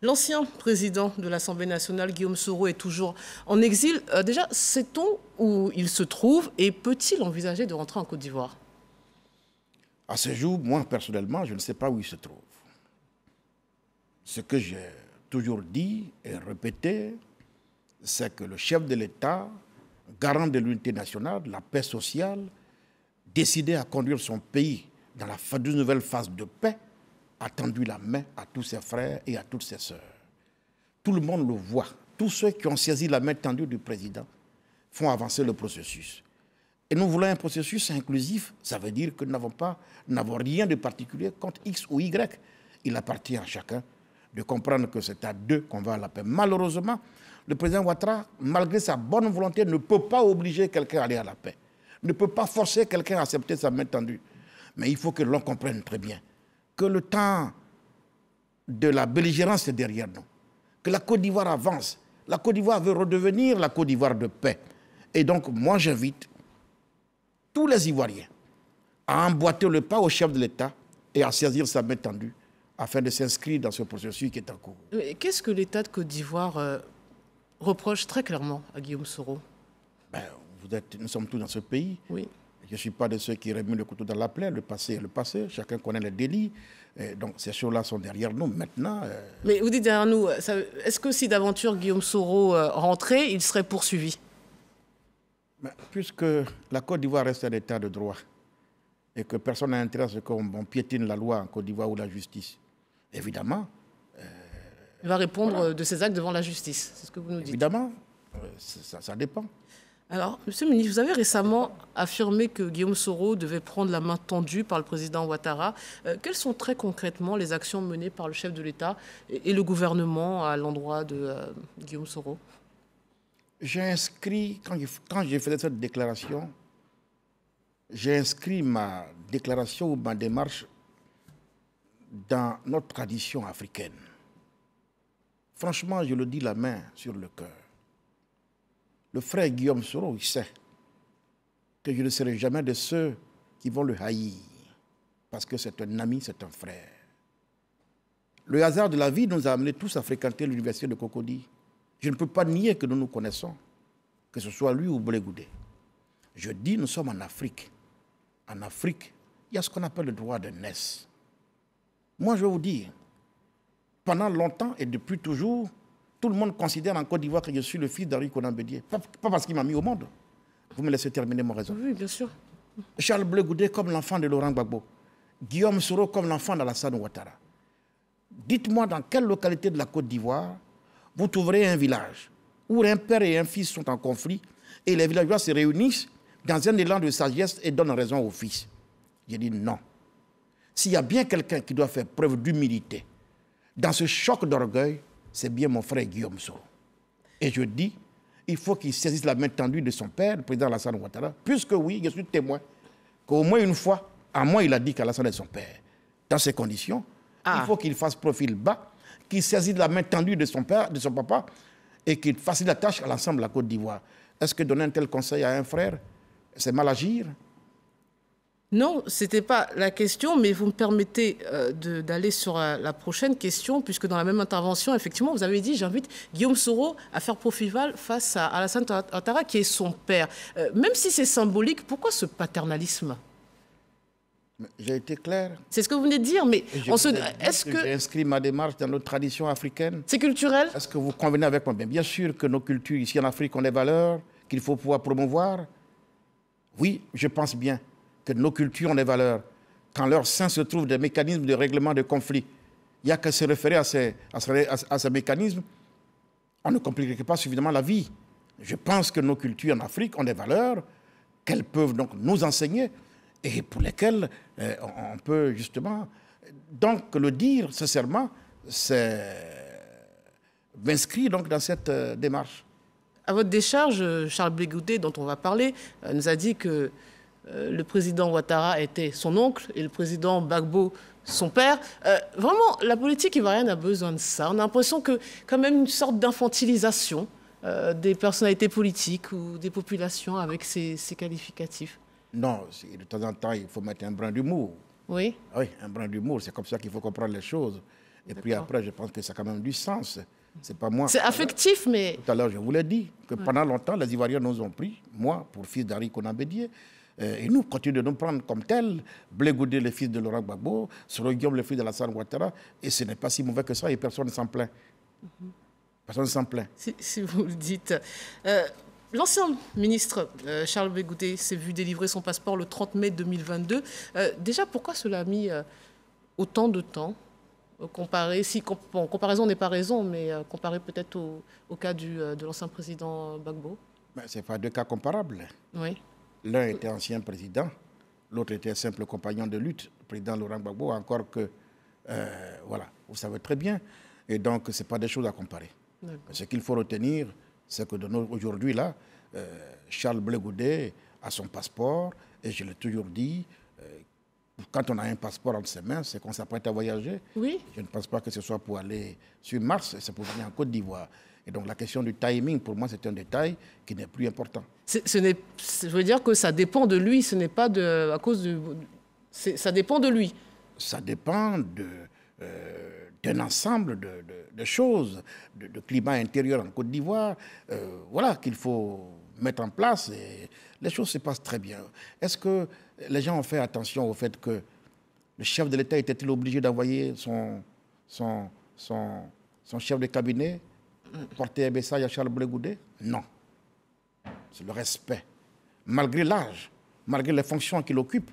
L'ancien président de l'Assemblée nationale, Guillaume Soro, est toujours en exil. Déjà, sait-on où il se trouve et peut-il envisager de rentrer en Côte d'Ivoire? À ce jour, moi, personnellement, je ne sais pas où il se trouve. Ce que j'ai toujours dit et répété, c'est que le chef de l'État, garant de l'unité nationale, de la paix sociale, décidé à conduire son pays dans la nouvelle phase de paix, a tendu la main à tous ses frères et à toutes ses sœurs. Tout le monde le voit. Tous ceux qui ont saisi la main tendue du président font avancer le processus. Et nous voulons un processus inclusif. Ça veut dire que nous n'avons rien de particulier contre X ou Y. Il appartient à chacun de comprendre que c'est à deux qu'on va à la paix. Malheureusement, le président Ouattara, malgré sa bonne volonté, ne peut pas obliger quelqu'un à aller à la paix. Ne peut pas forcer quelqu'un à accepter sa main tendue. Mais il faut que l'on comprenne très bien que le temps de la belligérance est derrière nous. Que la Côte d'Ivoire avance. La Côte d'Ivoire veut redevenir la Côte d'Ivoire de paix. Et donc, moi, j'invite tous les Ivoiriens à emboîter le pas au chef de l'État et à saisir sa main tendue afin de s'inscrire dans ce processus qui est en cours. Qu'est-ce que l'État de Côte d'Ivoire reproche très clairement à Guillaume Soro? Nous sommes tous dans ce pays. Oui. Je ne suis pas de ceux qui remuent le couteau dans la plaie. Le passé est le passé. Chacun connaît les délits. Donc ces choses-là sont derrière nous. Maintenant... Mais vous dites derrière nous, est-ce que si d'aventure Guillaume Soro rentrait, il serait poursuivi? Puisque la Côte d'Ivoire reste un état de droit et que personne n'a intérêt à ce qu'on piétine la loi en Côte d'Ivoire ou la justice, évidemment... il va répondre de ses actes devant la justice. C'est ce que vous nous dites. Évidemment, ça dépend. Alors, Monsieur le ministre, vous avez récemment affirmé que Guillaume Soro devait prendre la main tendue par le président Ouattara. Quelles sont très concrètement les actions menées par le chef de l'État et le gouvernement à l'endroit de Guillaume Soro? J'ai inscrit, quand j'ai fait cette déclaration, j'ai inscrit ma déclaration ou ma démarche dans notre tradition africaine. Franchement, je le dis la main sur le cœur. Le frère Guillaume Soro, il sait que je ne serai jamais de ceux qui vont le haïr, parce que c'est un ami, c'est un frère. Le hasard de la vie nous a amenés tous à fréquenter l'université de Cocody. Je ne peux pas nier que nous nous connaissons, que ce soit lui ou Blé Goudé. Je dis, nous sommes en Afrique. En Afrique, il y a ce qu'on appelle le droit de naissance. Moi, je vais vous dire, pendant longtemps et depuis toujours, tout le monde considère en Côte d'Ivoire que je suis le fils d'Henri Konan Bédié. Pas parce qu'il m'a mis au monde. Vous me laissez terminer mon raison. Oui, bien sûr. Charles Blé Goudé comme l'enfant de Laurent Gbagbo. Guillaume Soro comme l'enfant d'Alassane Ouattara. Dites-moi dans quelle localité de la Côte d'Ivoire vous trouverez un village où un père et un fils sont en conflit et les villageois se réunissent dans un élan de sagesse et donnent raison au fils. J'ai dit non. S'il y a bien quelqu'un qui doit faire preuve d'humilité dans ce choc d'orgueil, c'est bien mon frère Guillaume Soro. Et je dis, il faut qu'il saisisse la main tendue de son père, le président Alassane Ouattara, puisque oui, je suis témoin, qu'au moins une fois, à moi, il a dit qu'Alassane est son père. Dans ces conditions, il faut qu'il fasse profil bas, qu'il saisisse la main tendue de son père, de son papa, et qu'il facilite la tâche à l'ensemble de la Côte d'Ivoire. Est-ce que donner un tel conseil à un frère, c'est mal agir? Non, ce n'était pas la question, mais vous me permettez d'aller sur la prochaine question, puisque dans la même intervention, effectivement, vous avez dit, j'invite Guillaume Soro à faire profil face à Alassane Ouattara, qui est son père. Même si c'est symbolique, pourquoi ce paternalisme? J'ai été clair. C'est ce que vous venez de dire, mais est-ce que j'ai inscrit ma démarche dans notre tradition africaine? C'est culturel? Est-ce que vous convenez avec moi? Bien sûr que nos cultures ici en Afrique ont des valeurs qu'il faut pouvoir promouvoir. Oui, je pense bien que nos cultures ont des valeurs. Quand leur sein se trouvent des mécanismes de règlement de conflits, il n'y a qu'à se référer à ces mécanismes. On ne complique pas suffisamment la vie. Je pense que nos cultures en Afrique ont des valeurs qu'elles peuvent donc nous enseigner et pour lesquelles on peut justement... Donc le dire sincèrement, c'est m'inscrire donc dans cette démarche. À votre décharge, Charles Blé Goudé, dont on va parler, nous a dit que le président Ouattara était son oncle et le président Gbagbo son père. Vraiment, la politique ivoirienne a besoin de ça. On a l'impression que quand même une sorte d'infantilisation des personnalités politiques ou des populations avec ces qualificatifs. Non, de temps en temps, il faut mettre un brin d'humour. Oui? Oui, un brin d'humour, c'est comme ça qu'il faut comprendre les choses. Et puis après, je pense que ça a quand même du sens. C'est pas moi. C'est affectif, mais... Tout à l'heure, je vous l'ai dit, que pendant longtemps, les Ivoiriens nous ont pris, moi, pour fils d'Henri Konan Bédié, et nous continuons de nous prendre comme tels, Blé Goudé, le fils de Laurent Gbagbo, Soro Guillaume, le fils de Alassane Ouattara, et ce n'est pas si mauvais que ça, et personne ne s'en plaint. Personne ne s'en plaint. Si vous le dites. L'ancien ministre Charles Blé Goudé s'est vu délivrer son passeport le 30 mai 2022. Déjà, pourquoi cela a mis autant de temps comparé, bon, comparaison n'est pas raison, mais comparé peut-être au cas de l'ancien président Gbagbo? Ce n'est pas deux cas comparables. Oui. L'un était ancien président, l'autre était simple compagnon de lutte, le président Laurent Gbagbo, encore que, voilà, vous savez très bien. Et donc, ce n'est pas des choses à comparer. Ce qu'il faut retenir, c'est que aujourd'hui, là, Charles Blé Goudé a son passeport, et je l'ai toujours dit, quand on a un passeport entre ses mains, c'est qu'on s'apprête à voyager. Oui. Je ne pense pas que ce soit pour aller sur Mars, c'est pour venir en Côte d'Ivoire. Et donc la question du timing, pour moi, c'est un détail qui n'est plus important. Je veux dire que ça dépend de lui, ce n'est pas à cause de... Ça dépend de lui. Ça dépend d'un ensemble de choses, de climat intérieur en Côte d'Ivoire, voilà, qu'il faut mettre en place. Et les choses se passent très bien. Est-ce que les gens ont fait attention au fait que le chef de l'État était-il obligé d'envoyer son chef de cabinet porter un message à Charles Blé Goudé? Non. C'est le respect. Malgré l'âge, malgré les fonctions qu'il occupe,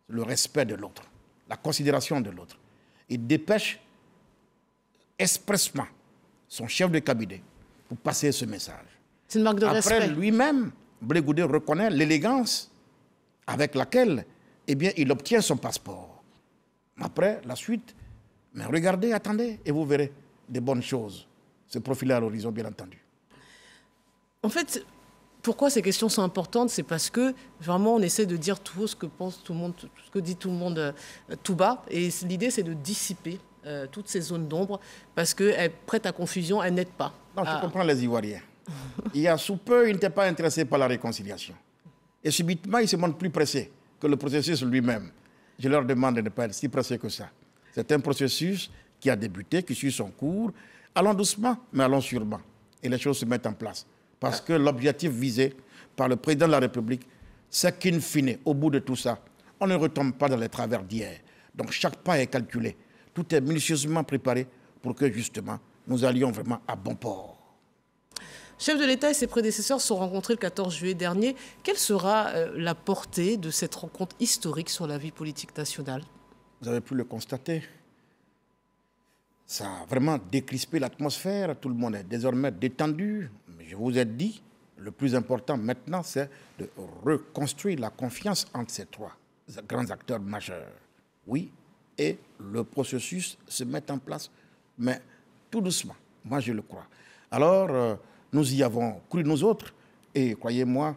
le respect de l'autre, la considération de l'autre. Il dépêche expressement son chef de cabinet pour passer ce message. C'est une marque de respect. Après, lui-même, Blé Goudé reconnaît l'élégance avec laquelle il obtient son passeport. Après, la suite, mais regardez, attendez, et vous verrez des bonnes choses se profiler à l'horizon, bien entendu. En fait, pourquoi ces questions sont importantes? C'est parce que vraiment on essaie de dire tout ce que pense tout le monde, tout ce que dit tout le monde tout bas. Et l'idée, c'est de dissiper toutes ces zones d'ombre parce qu'elles prêtent à confusion, elles n'aident pas. Non, je comprends les Ivoiriens. Il y a sous peu, ils n'étaient pas intéressés par la réconciliation. Et subitement, ils se montrent plus pressés que le processus lui-même. Je leur demande de ne pas être si pressés que ça. C'est un processus qui a débuté, qui suit son cours. Allons doucement, mais allons sûrement. Et les choses se mettent en place. Parce que l'objectif visé par le président de la République, c'est qu'in fine, au bout de tout ça, on ne retombe pas dans les travers d'hier. Donc chaque pas est calculé. Tout est minutieusement préparé pour que justement, nous allions vraiment à bon port. Chef de l'État et ses prédécesseurs se sont rencontrés le 14 juillet dernier. Quelle sera la portée de cette rencontre historique sur la vie politique nationale? Vous avez pu le constater. Ça a vraiment décrispé l'atmosphère. Tout le monde est désormais détendu. Mais je vous ai dit, le plus important maintenant, c'est de reconstruire la confiance entre ces trois grands acteurs majeurs. Oui, et le processus se met en place, mais tout doucement. Moi, je le crois. Alors, nous y avons cru, nous autres, et croyez-moi,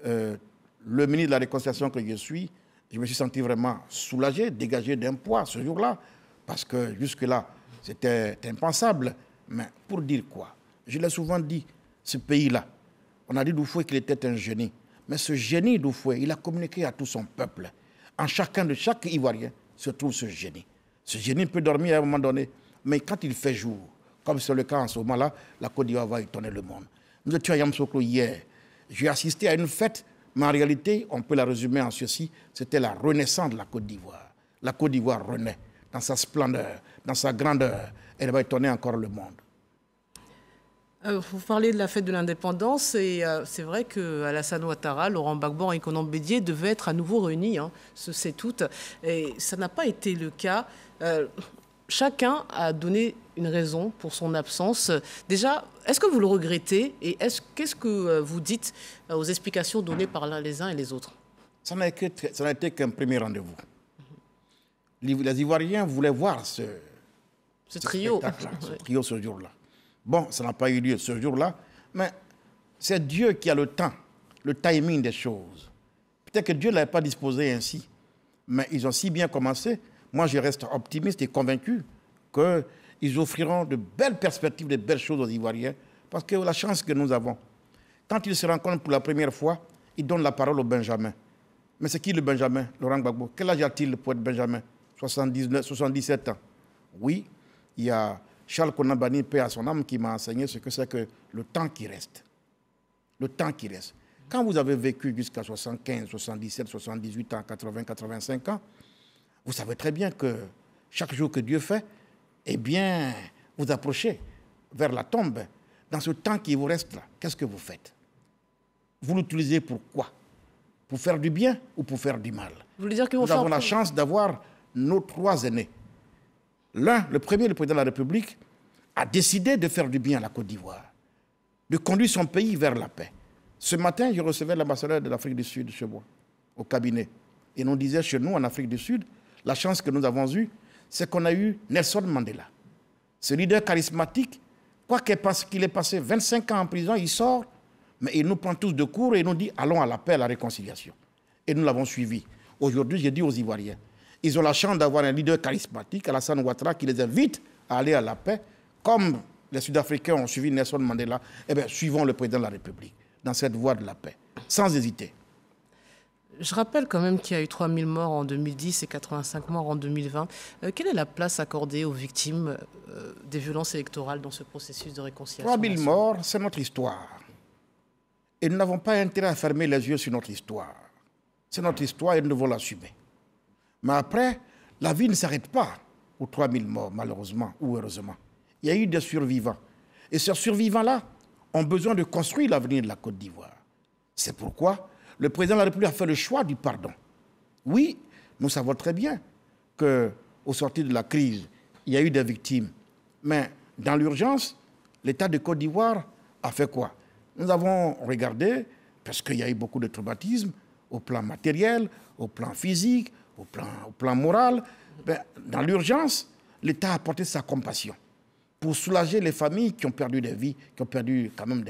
le ministre de la Réconciliation que je suis, je me suis senti vraiment soulagé, dégagé d'un poids ce jour-là, parce que jusque-là, c'était impensable. Mais pour dire quoi? Je l'ai souvent dit, ce pays-là, on a dit d'Houphouët qu'il était un génie. Mais ce génie d'Houphouët, il a communiqué à tout son peuple. En chaque Ivoirien se trouve ce génie. Ce génie peut dormir à un moment donné, mais quand il fait jour, comme c'est le cas en ce moment-là, la Côte d'Ivoire va étonner le monde. Nous étions à Yamoussoukro hier. J'ai assisté à une fête, mais en réalité, on peut la résumer en ceci, c'était la renaissance de la Côte d'Ivoire. La Côte d'Ivoire renaît dans sa splendeur, dans sa grandeur. Elle va étonner encore le monde. Vous parlez de la fête de l'indépendance et c'est vrai qu'Alassane Ouattara, Laurent Gbagbo et Konan Bédié devaient être à nouveau réunis ce 7 août. Et ça n'a pas été le cas. Chacun a donné une raison pour son absence. Déjà, est-ce que vous le regrettez et qu'est-ce que vous dites aux explications données par les uns et les autres? Ça n'a été qu'un premier rendez-vous. Les Ivoiriens voulaient voir ce trio. Ce trio ce jour-là. Bon, ça n'a pas eu lieu ce jour-là, mais c'est Dieu qui a le temps, le timing des choses. Peut-être que Dieu ne l'avait pas disposé ainsi, mais ils ont si bien commencé. Moi, je reste optimiste et convaincu qu'ils offriront de belles perspectives, de belles choses aux Ivoiriens, parce que la chance que nous avons, quand ils se rencontrent pour la première fois, ils donnent la parole au Benjamin. Mais c'est qui le Benjamin, Laurent Gbagbo? Quel âge a-t-il pour être Benjamin? 77 ans. Oui, il y a Charles Konambani, paix à son âme, qui m'a enseigné ce que c'est que le temps qui reste. Le temps qui reste. Quand vous avez vécu jusqu'à 75, 77, 78 ans, 80, 85 ans, vous savez très bien que chaque jour que Dieu fait, eh bien, vous approchez vers la tombe. Dans ce temps qui vous reste là, qu'est-ce que vous faites? Vous l'utilisez pour quoi? Pour faire du bien ou pour faire du mal? Vous voulez dire que nous avons la chance d'avoir nos trois aînés. L'un, le premier, le président de la République, a décidé de faire du bien à la Côte d'Ivoire, de conduire son pays vers la paix. Ce matin, je recevais l'ambassadeur de l'Afrique du Sud chez moi, au cabinet. Et nous disait chez nous, en Afrique du Sud, la chance que nous avons eue, c'est qu'on a eu Nelson Mandela. Ce leader charismatique, quoi qu'il ait passé 25 ans en prison, il sort, mais il nous prend tous de court et il nous dit, allons à la paix, à la réconciliation. Et nous l'avons suivi. Aujourd'hui, j'ai dit aux Ivoiriens, ils ont la chance d'avoir un leader charismatique, Alassane Ouattara, qui les invite à aller à la paix, comme les Sud-Africains ont suivi Nelson Mandela. Eh bien, suivons le président de la République dans cette voie de la paix, sans hésiter. Je rappelle quand même qu'il y a eu 3000 morts en 2010 et 85 morts en 2020. Quelle est la place accordée aux victimes des violences électorales dans ce processus de réconciliation? 3000 morts, c'est notre histoire. Et nous n'avons pas intérêt à fermer les yeux sur notre histoire. C'est notre histoire et nous devons l'assumer. Mais après, la vie ne s'arrête pas aux 3000 morts, malheureusement ou heureusement. Il y a eu des survivants. Et ces survivants-là ont besoin de construire l'avenir de la Côte d'Ivoire. C'est pourquoi le président de la République a fait le choix du pardon. Oui, nous savons très bien qu'au sortir de la crise, il y a eu des victimes. Mais dans l'urgence, l'État de Côte d'Ivoire a fait quoi? Nous avons regardé, parce qu'il y a eu beaucoup de traumatismes, au plan matériel, au plan physique, au plan moral. Dans l'urgence, l'État a apporté sa compassion pour soulager les familles qui ont perdu des vies, qui ont perdu quand même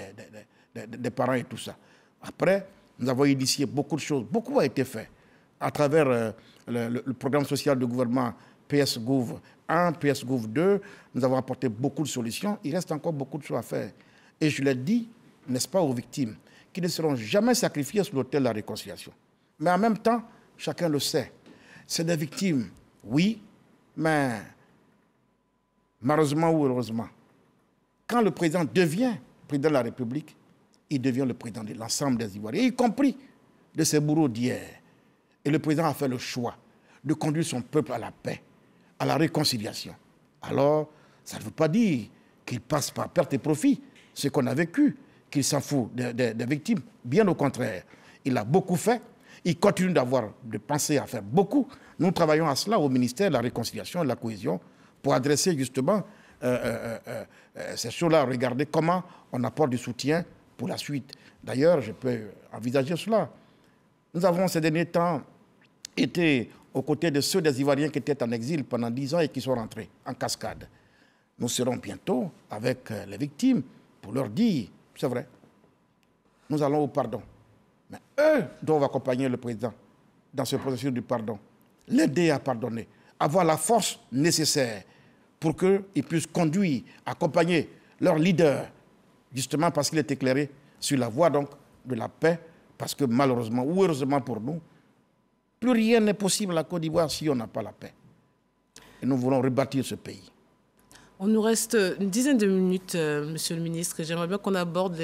des parents et tout ça. Après, nous avons initié beaucoup de choses. Beaucoup a été fait à travers le programme social du gouvernement PS-Gouv 1, PS-Gouv 2. Nous avons apporté beaucoup de solutions. Il reste encore beaucoup de choses à faire. Et je l'ai dit, n'est-ce pas, aux victimes, qui ne seront jamais sacrifiées sur l'autel de la réconciliation. Mais en même temps, chacun le sait, c'est des victimes, oui, mais malheureusement ou heureusement, quand le président devient président de la République, il devient le président de l'ensemble des Ivoiriens, y compris de ses bourreaux d'hier. Et le président a fait le choix de conduire son peuple à la paix, à la réconciliation. Alors, ça ne veut pas dire qu'il passe par perte et profit ce qu'on a vécu, qu'il s'en fout des victimes. Bien au contraire, il a beaucoup fait. Il continue de penser à faire beaucoup. Nous travaillons à cela au ministère de la Réconciliation et de la Cohésion pour adresser justement ces choses-là, regarder comment on apporte du soutien pour la suite. D'ailleurs, je peux envisager cela. Nous avons ces derniers temps été aux côtés de ceux des Ivoiriens qui étaient en exil pendant 10 ans et qui sont rentrés en cascade. Nous serons bientôt avec les victimes pour leur dire, c'est vrai, nous allons au pardon. Mais eux doivent accompagner le président dans ce processus du pardon, l'aider à pardonner, avoir la force nécessaire pour qu'ils puissent conduire, accompagner leur leader, justement parce qu'il est éclairé sur la voie donc de la paix, parce que malheureusement ou heureusement pour nous, plus rien n'est possible à la Côte d'Ivoire si on n'a pas la paix. Et nous voulons rebâtir ce pays. On nous reste une dizaine de minutes, Monsieur le ministre, et j'aimerais bien qu'on aborde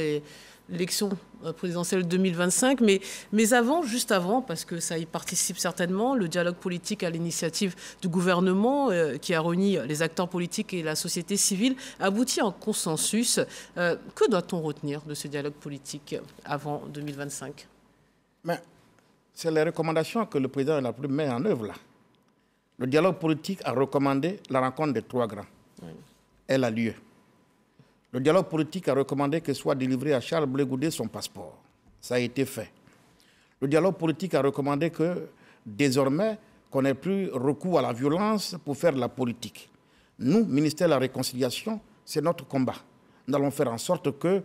l'élection présidentielle 2025. Mais avant, juste avant, parce que ça y participe certainement, le dialogue politique à l'initiative du gouvernement qui a réuni les acteurs politiques et la société civile aboutit à un consensus. Que doit-on retenir de ce dialogue politique avant 2025 ? Mais c'est les recommandations que le président de la République met en œuvre là. Le dialogue politique a recommandé la rencontre des 3 grands. Oui. Elle a lieu. Le dialogue politique a recommandé que soit délivré à Charles Blé Goudé son passeport. Ça a été fait. Le dialogue politique a recommandé que désormais, qu'on n'ait plus recours à la violence pour faire de la politique. Nous, ministère de la Réconciliation, c'est notre combat. Nous allons faire en sorte que,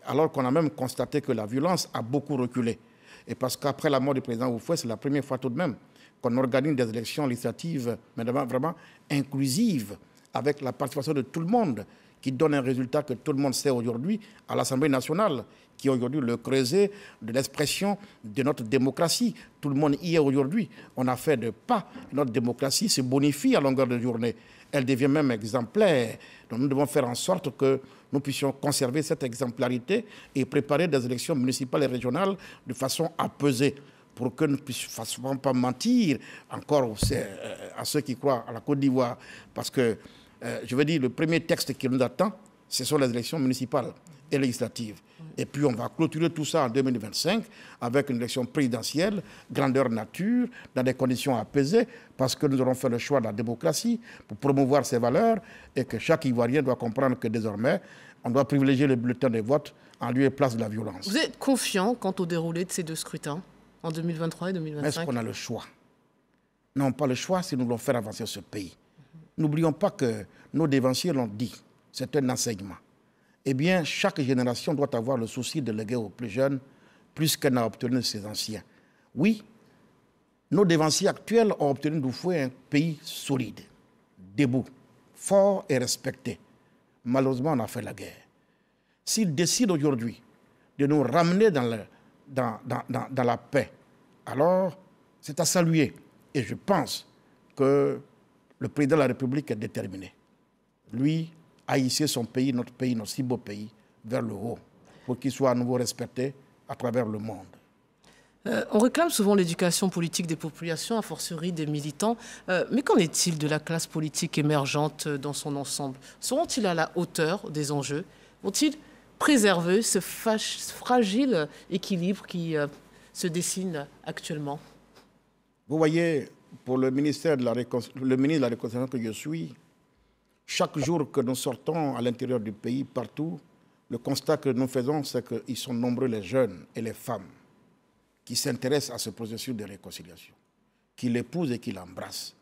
alors qu'on a même constaté que la violence a beaucoup reculé, et parce qu'après la mort du président Oufoué, c'est la première fois tout de même qu'on organise des élections législatives, mais vraiment inclusives, avec la participation de tout le monde, qui donne un résultat que tout le monde sait aujourd'hui à l'Assemblée nationale, qui est aujourd'hui le creuset de l'expression de notre démocratie. Tout le monde y est aujourd'hui. On a fait de pas. Notre démocratie se bonifie à longueur de journée. Elle devient même exemplaire. Donc nous devons faire en sorte que nous puissions conserver cette exemplarité et préparer des élections municipales et régionales de façon apaisée, pour que nous ne puissions pas mentir encore à ceux qui croient à la Côte d'Ivoire. Parce que, je veux dire, le premier texte qui nous attend, ce sont les élections municipales et législatives. Et puis on va clôturer tout ça en 2025 avec une élection présidentielle, grandeur nature, dans des conditions apaisées, parce que nous aurons fait le choix de la démocratie pour promouvoir ses valeurs et que chaque Ivoirien doit comprendre que désormais, on doit privilégier le bulletin de vote en lieu et place de la violence. Vous êtes confiant quant au déroulé de ces 2 scrutins en 2023 et 2025 ? Est-ce qu'on a le choix ? Non, pas le choix si nous voulons faire avancer ce pays. N'oublions pas que nos dévanciers l'ont dit, c'est un enseignement. Eh bien, chaque génération doit avoir le souci de léguer aux plus jeunes plus qu'elle n'a obtenu de ses anciens. Oui, nos dévanciers actuels ont obtenu d'Oufoué un pays solide, debout, fort et respecté. Malheureusement, on a fait la guerre. S'ils décident aujourd'hui de nous ramener dans la paix, alors c'est à saluer. Et je pense que le président de la République est déterminé. Lui, à hisser son pays, notre si beau pays, vers le haut, pour qu'il soit à nouveau respecté à travers le monde. On réclame souvent l'éducation politique des populations, a fortiori des militants. Mais qu'en est-il de la classe politique émergente dans son ensemble ? Seront-ils à la hauteur des enjeux ? Vont-ils préserver ce fragile équilibre qui se dessine actuellement ? Vous voyez, pour le ministre de la Réconciliation que je suis, chaque jour que nous sortons à l'intérieur du pays, partout, Le constat que nous faisons, c'est qu'ils sont nombreux les jeunes et les femmes qui s'intéressent à ce processus de réconciliation, qui l'épousent et qui l'embrassent.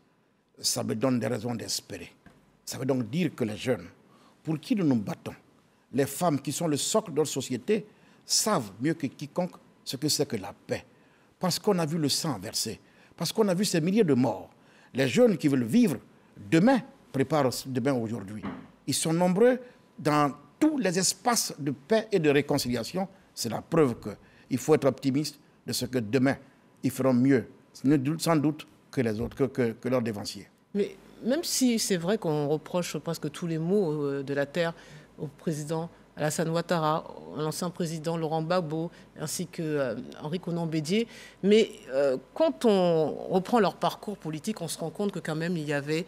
Ça me donne des raisons d'espérer. Ça veut donc dire que les jeunes, pour qui nous nous battons, les femmes qui sont le socle de notre société, savent mieux que quiconque ce que c'est que la paix. Parce qu'on a vu le sang versé, parce qu'on a vu ces milliers de morts. Les jeunes qui veulent vivre demain préparent demain aujourd'hui. Ils sont nombreux dans tous les espaces de paix et de réconciliation. C'est la preuve qu'il faut être optimiste de ce que demain, ils feront mieux, sans doute, que les autres, que leurs dévanciers. Mais même si c'est vrai qu'on reproche presque tous les maux de la terre au président Alassane Ouattara, à l'ancien président Laurent Gbagbo, ainsi que Henri Konan Bédié, mais quand on reprend leur parcours politique, on se rend compte que quand même il y avait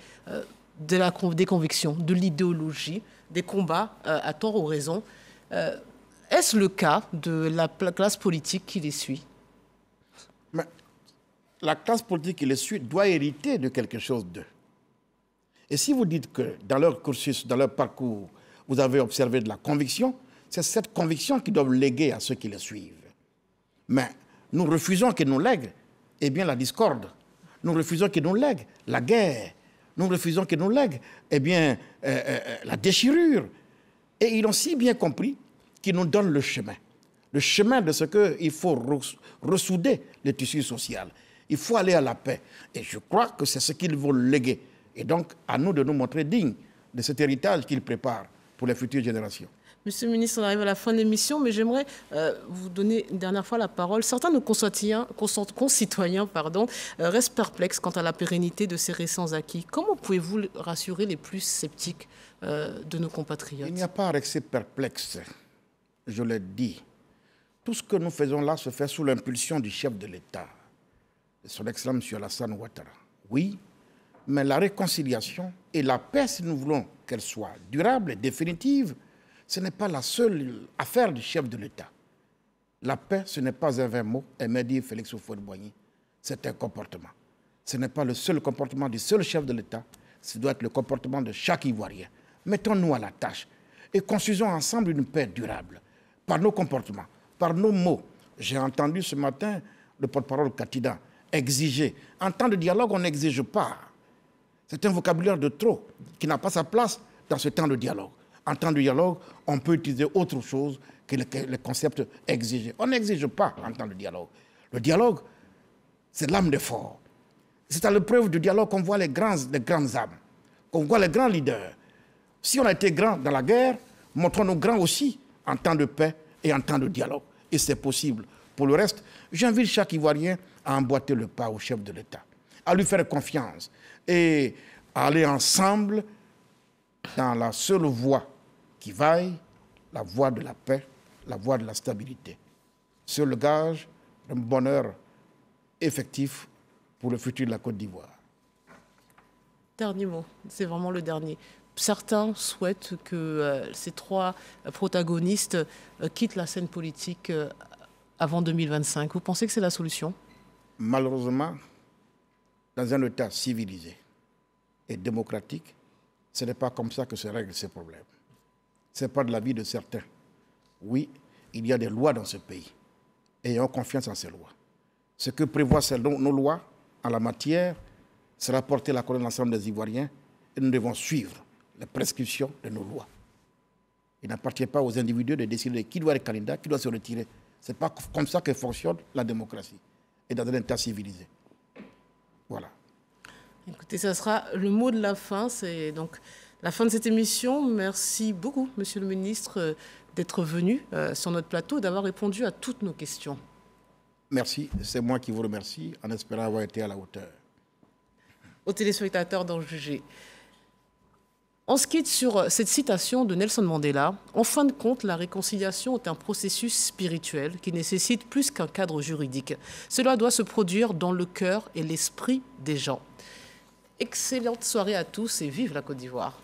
des convictions, de l'idéologie, des combats à tort ou raison. Est-ce le cas de la classe politique qui les suit? Mais la classe politique qui les suit doit hériter de quelque chose d'eux. Et si vous dites que dans leur cursus, dans leur parcours, vous avez observé de la conviction, c'est cette conviction qu'ils doivent léguer à ceux qui les suivent. Mais nous refusons qu'ils nous lèguent la discorde. Nous refusons qu'ils nous lèguent la guerre. Nous refusons qu'ils nous lèguent la déchirure. Et ils ont si bien compris qu'ils nous donnent le chemin de ce qu'il faut ressouder le tissu social. Il faut aller à la paix. Et je crois que c'est ce qu'ils vont léguer. Et donc, à nous de nous montrer dignes de cet héritage qu'ils préparent pour les futures générations. Monsieur le ministre, on arrive à la fin de l'émission, mais j'aimerais vous donner une dernière fois la parole. Certains de nos concitoyens restent perplexes quant à la pérennité de ces récents acquis. Comment pouvez-vous rassurer les plus sceptiques de nos compatriotes? Il n'y a pas à rester perplexe, je l'ai dit. Tout ce que nous faisons là se fait sous l'impulsion du chef de l'État, de son Excellence M. Alassane Ouattara. Oui, mais la réconciliation et la paix, si nous voulons qu'elle soit durable et définitive, ce n'est pas la seule affaire du chef de l'État. La paix, ce n'est pas un vain mot, aimait dire Félix Houphouët-Boigny. C'est un comportement. Ce n'est pas le seul comportement du seul chef de l'État, ce doit être le comportement de chaque Ivoirien. Mettons-nous à la tâche et construisons ensemble une paix durable, par nos comportements, par nos mots. J'ai entendu ce matin le porte-parole Katida exiger. En temps de dialogue, on n'exige pas. C'est un vocabulaire de trop qui n'a pas sa place dans ce temps de dialogue. En temps de dialogue, on peut utiliser autre chose que le concept exigé. On n'exige pas en temps de dialogue. Le dialogue, c'est l'âme des forts. C'est à l'épreuve du dialogue qu'on voit les grandes âmes, qu'on voit les grands leaders. Si on a été grand dans la guerre, montrons-nous grands aussi en temps de paix et en temps de dialogue. Et c'est possible. Pour le reste, j'invite chaque Ivoirien à emboîter le pas au chef de l'État, à lui faire confiance et à aller ensemble dans la seule voie qui vaille, la voie de la paix, la voie de la stabilité. C'est le gage d'un bonheur effectif pour le futur de la Côte d'Ivoire. Dernier mot, c'est vraiment le dernier. Certains souhaitent que ces trois protagonistes quittent la scène politique avant 2025. Vous pensez que c'est la solution? Malheureusement, dans un État civilisé et démocratique, ce n'est pas comme ça que se règlent ces problèmes. Ce n'est pas de l'avis de certains. Oui, il y a des lois dans ce pays. Ayons confiance en ces lois. Ce que prévoient nos lois en la matière sera porter la colonne de l'ensemble des Ivoiriens et nous devons suivre les prescriptions de nos lois. Il n'appartient pas aux individus de décider qui doit être candidat, qui doit se retirer. Ce n'est pas comme ça que fonctionne la démocratie et dans un État civilisé. Voilà. Écoutez, ça sera le mot de la fin. C'est donc la fin de cette émission. Merci beaucoup, Monsieur le ministre, d'être venu sur notre plateau et d'avoir répondu à toutes nos questions. Merci. C'est moi qui vous remercie en espérant avoir été à la hauteur. Aux téléspectateurs d'en juger. On se quitte sur cette citation de Nelson Mandela. En fin de compte, la réconciliation est un processus spirituel qui nécessite plus qu'un cadre juridique. Cela doit se produire dans le cœur et l'esprit des gens. Excellente soirée à tous et vive la Côte d'Ivoire.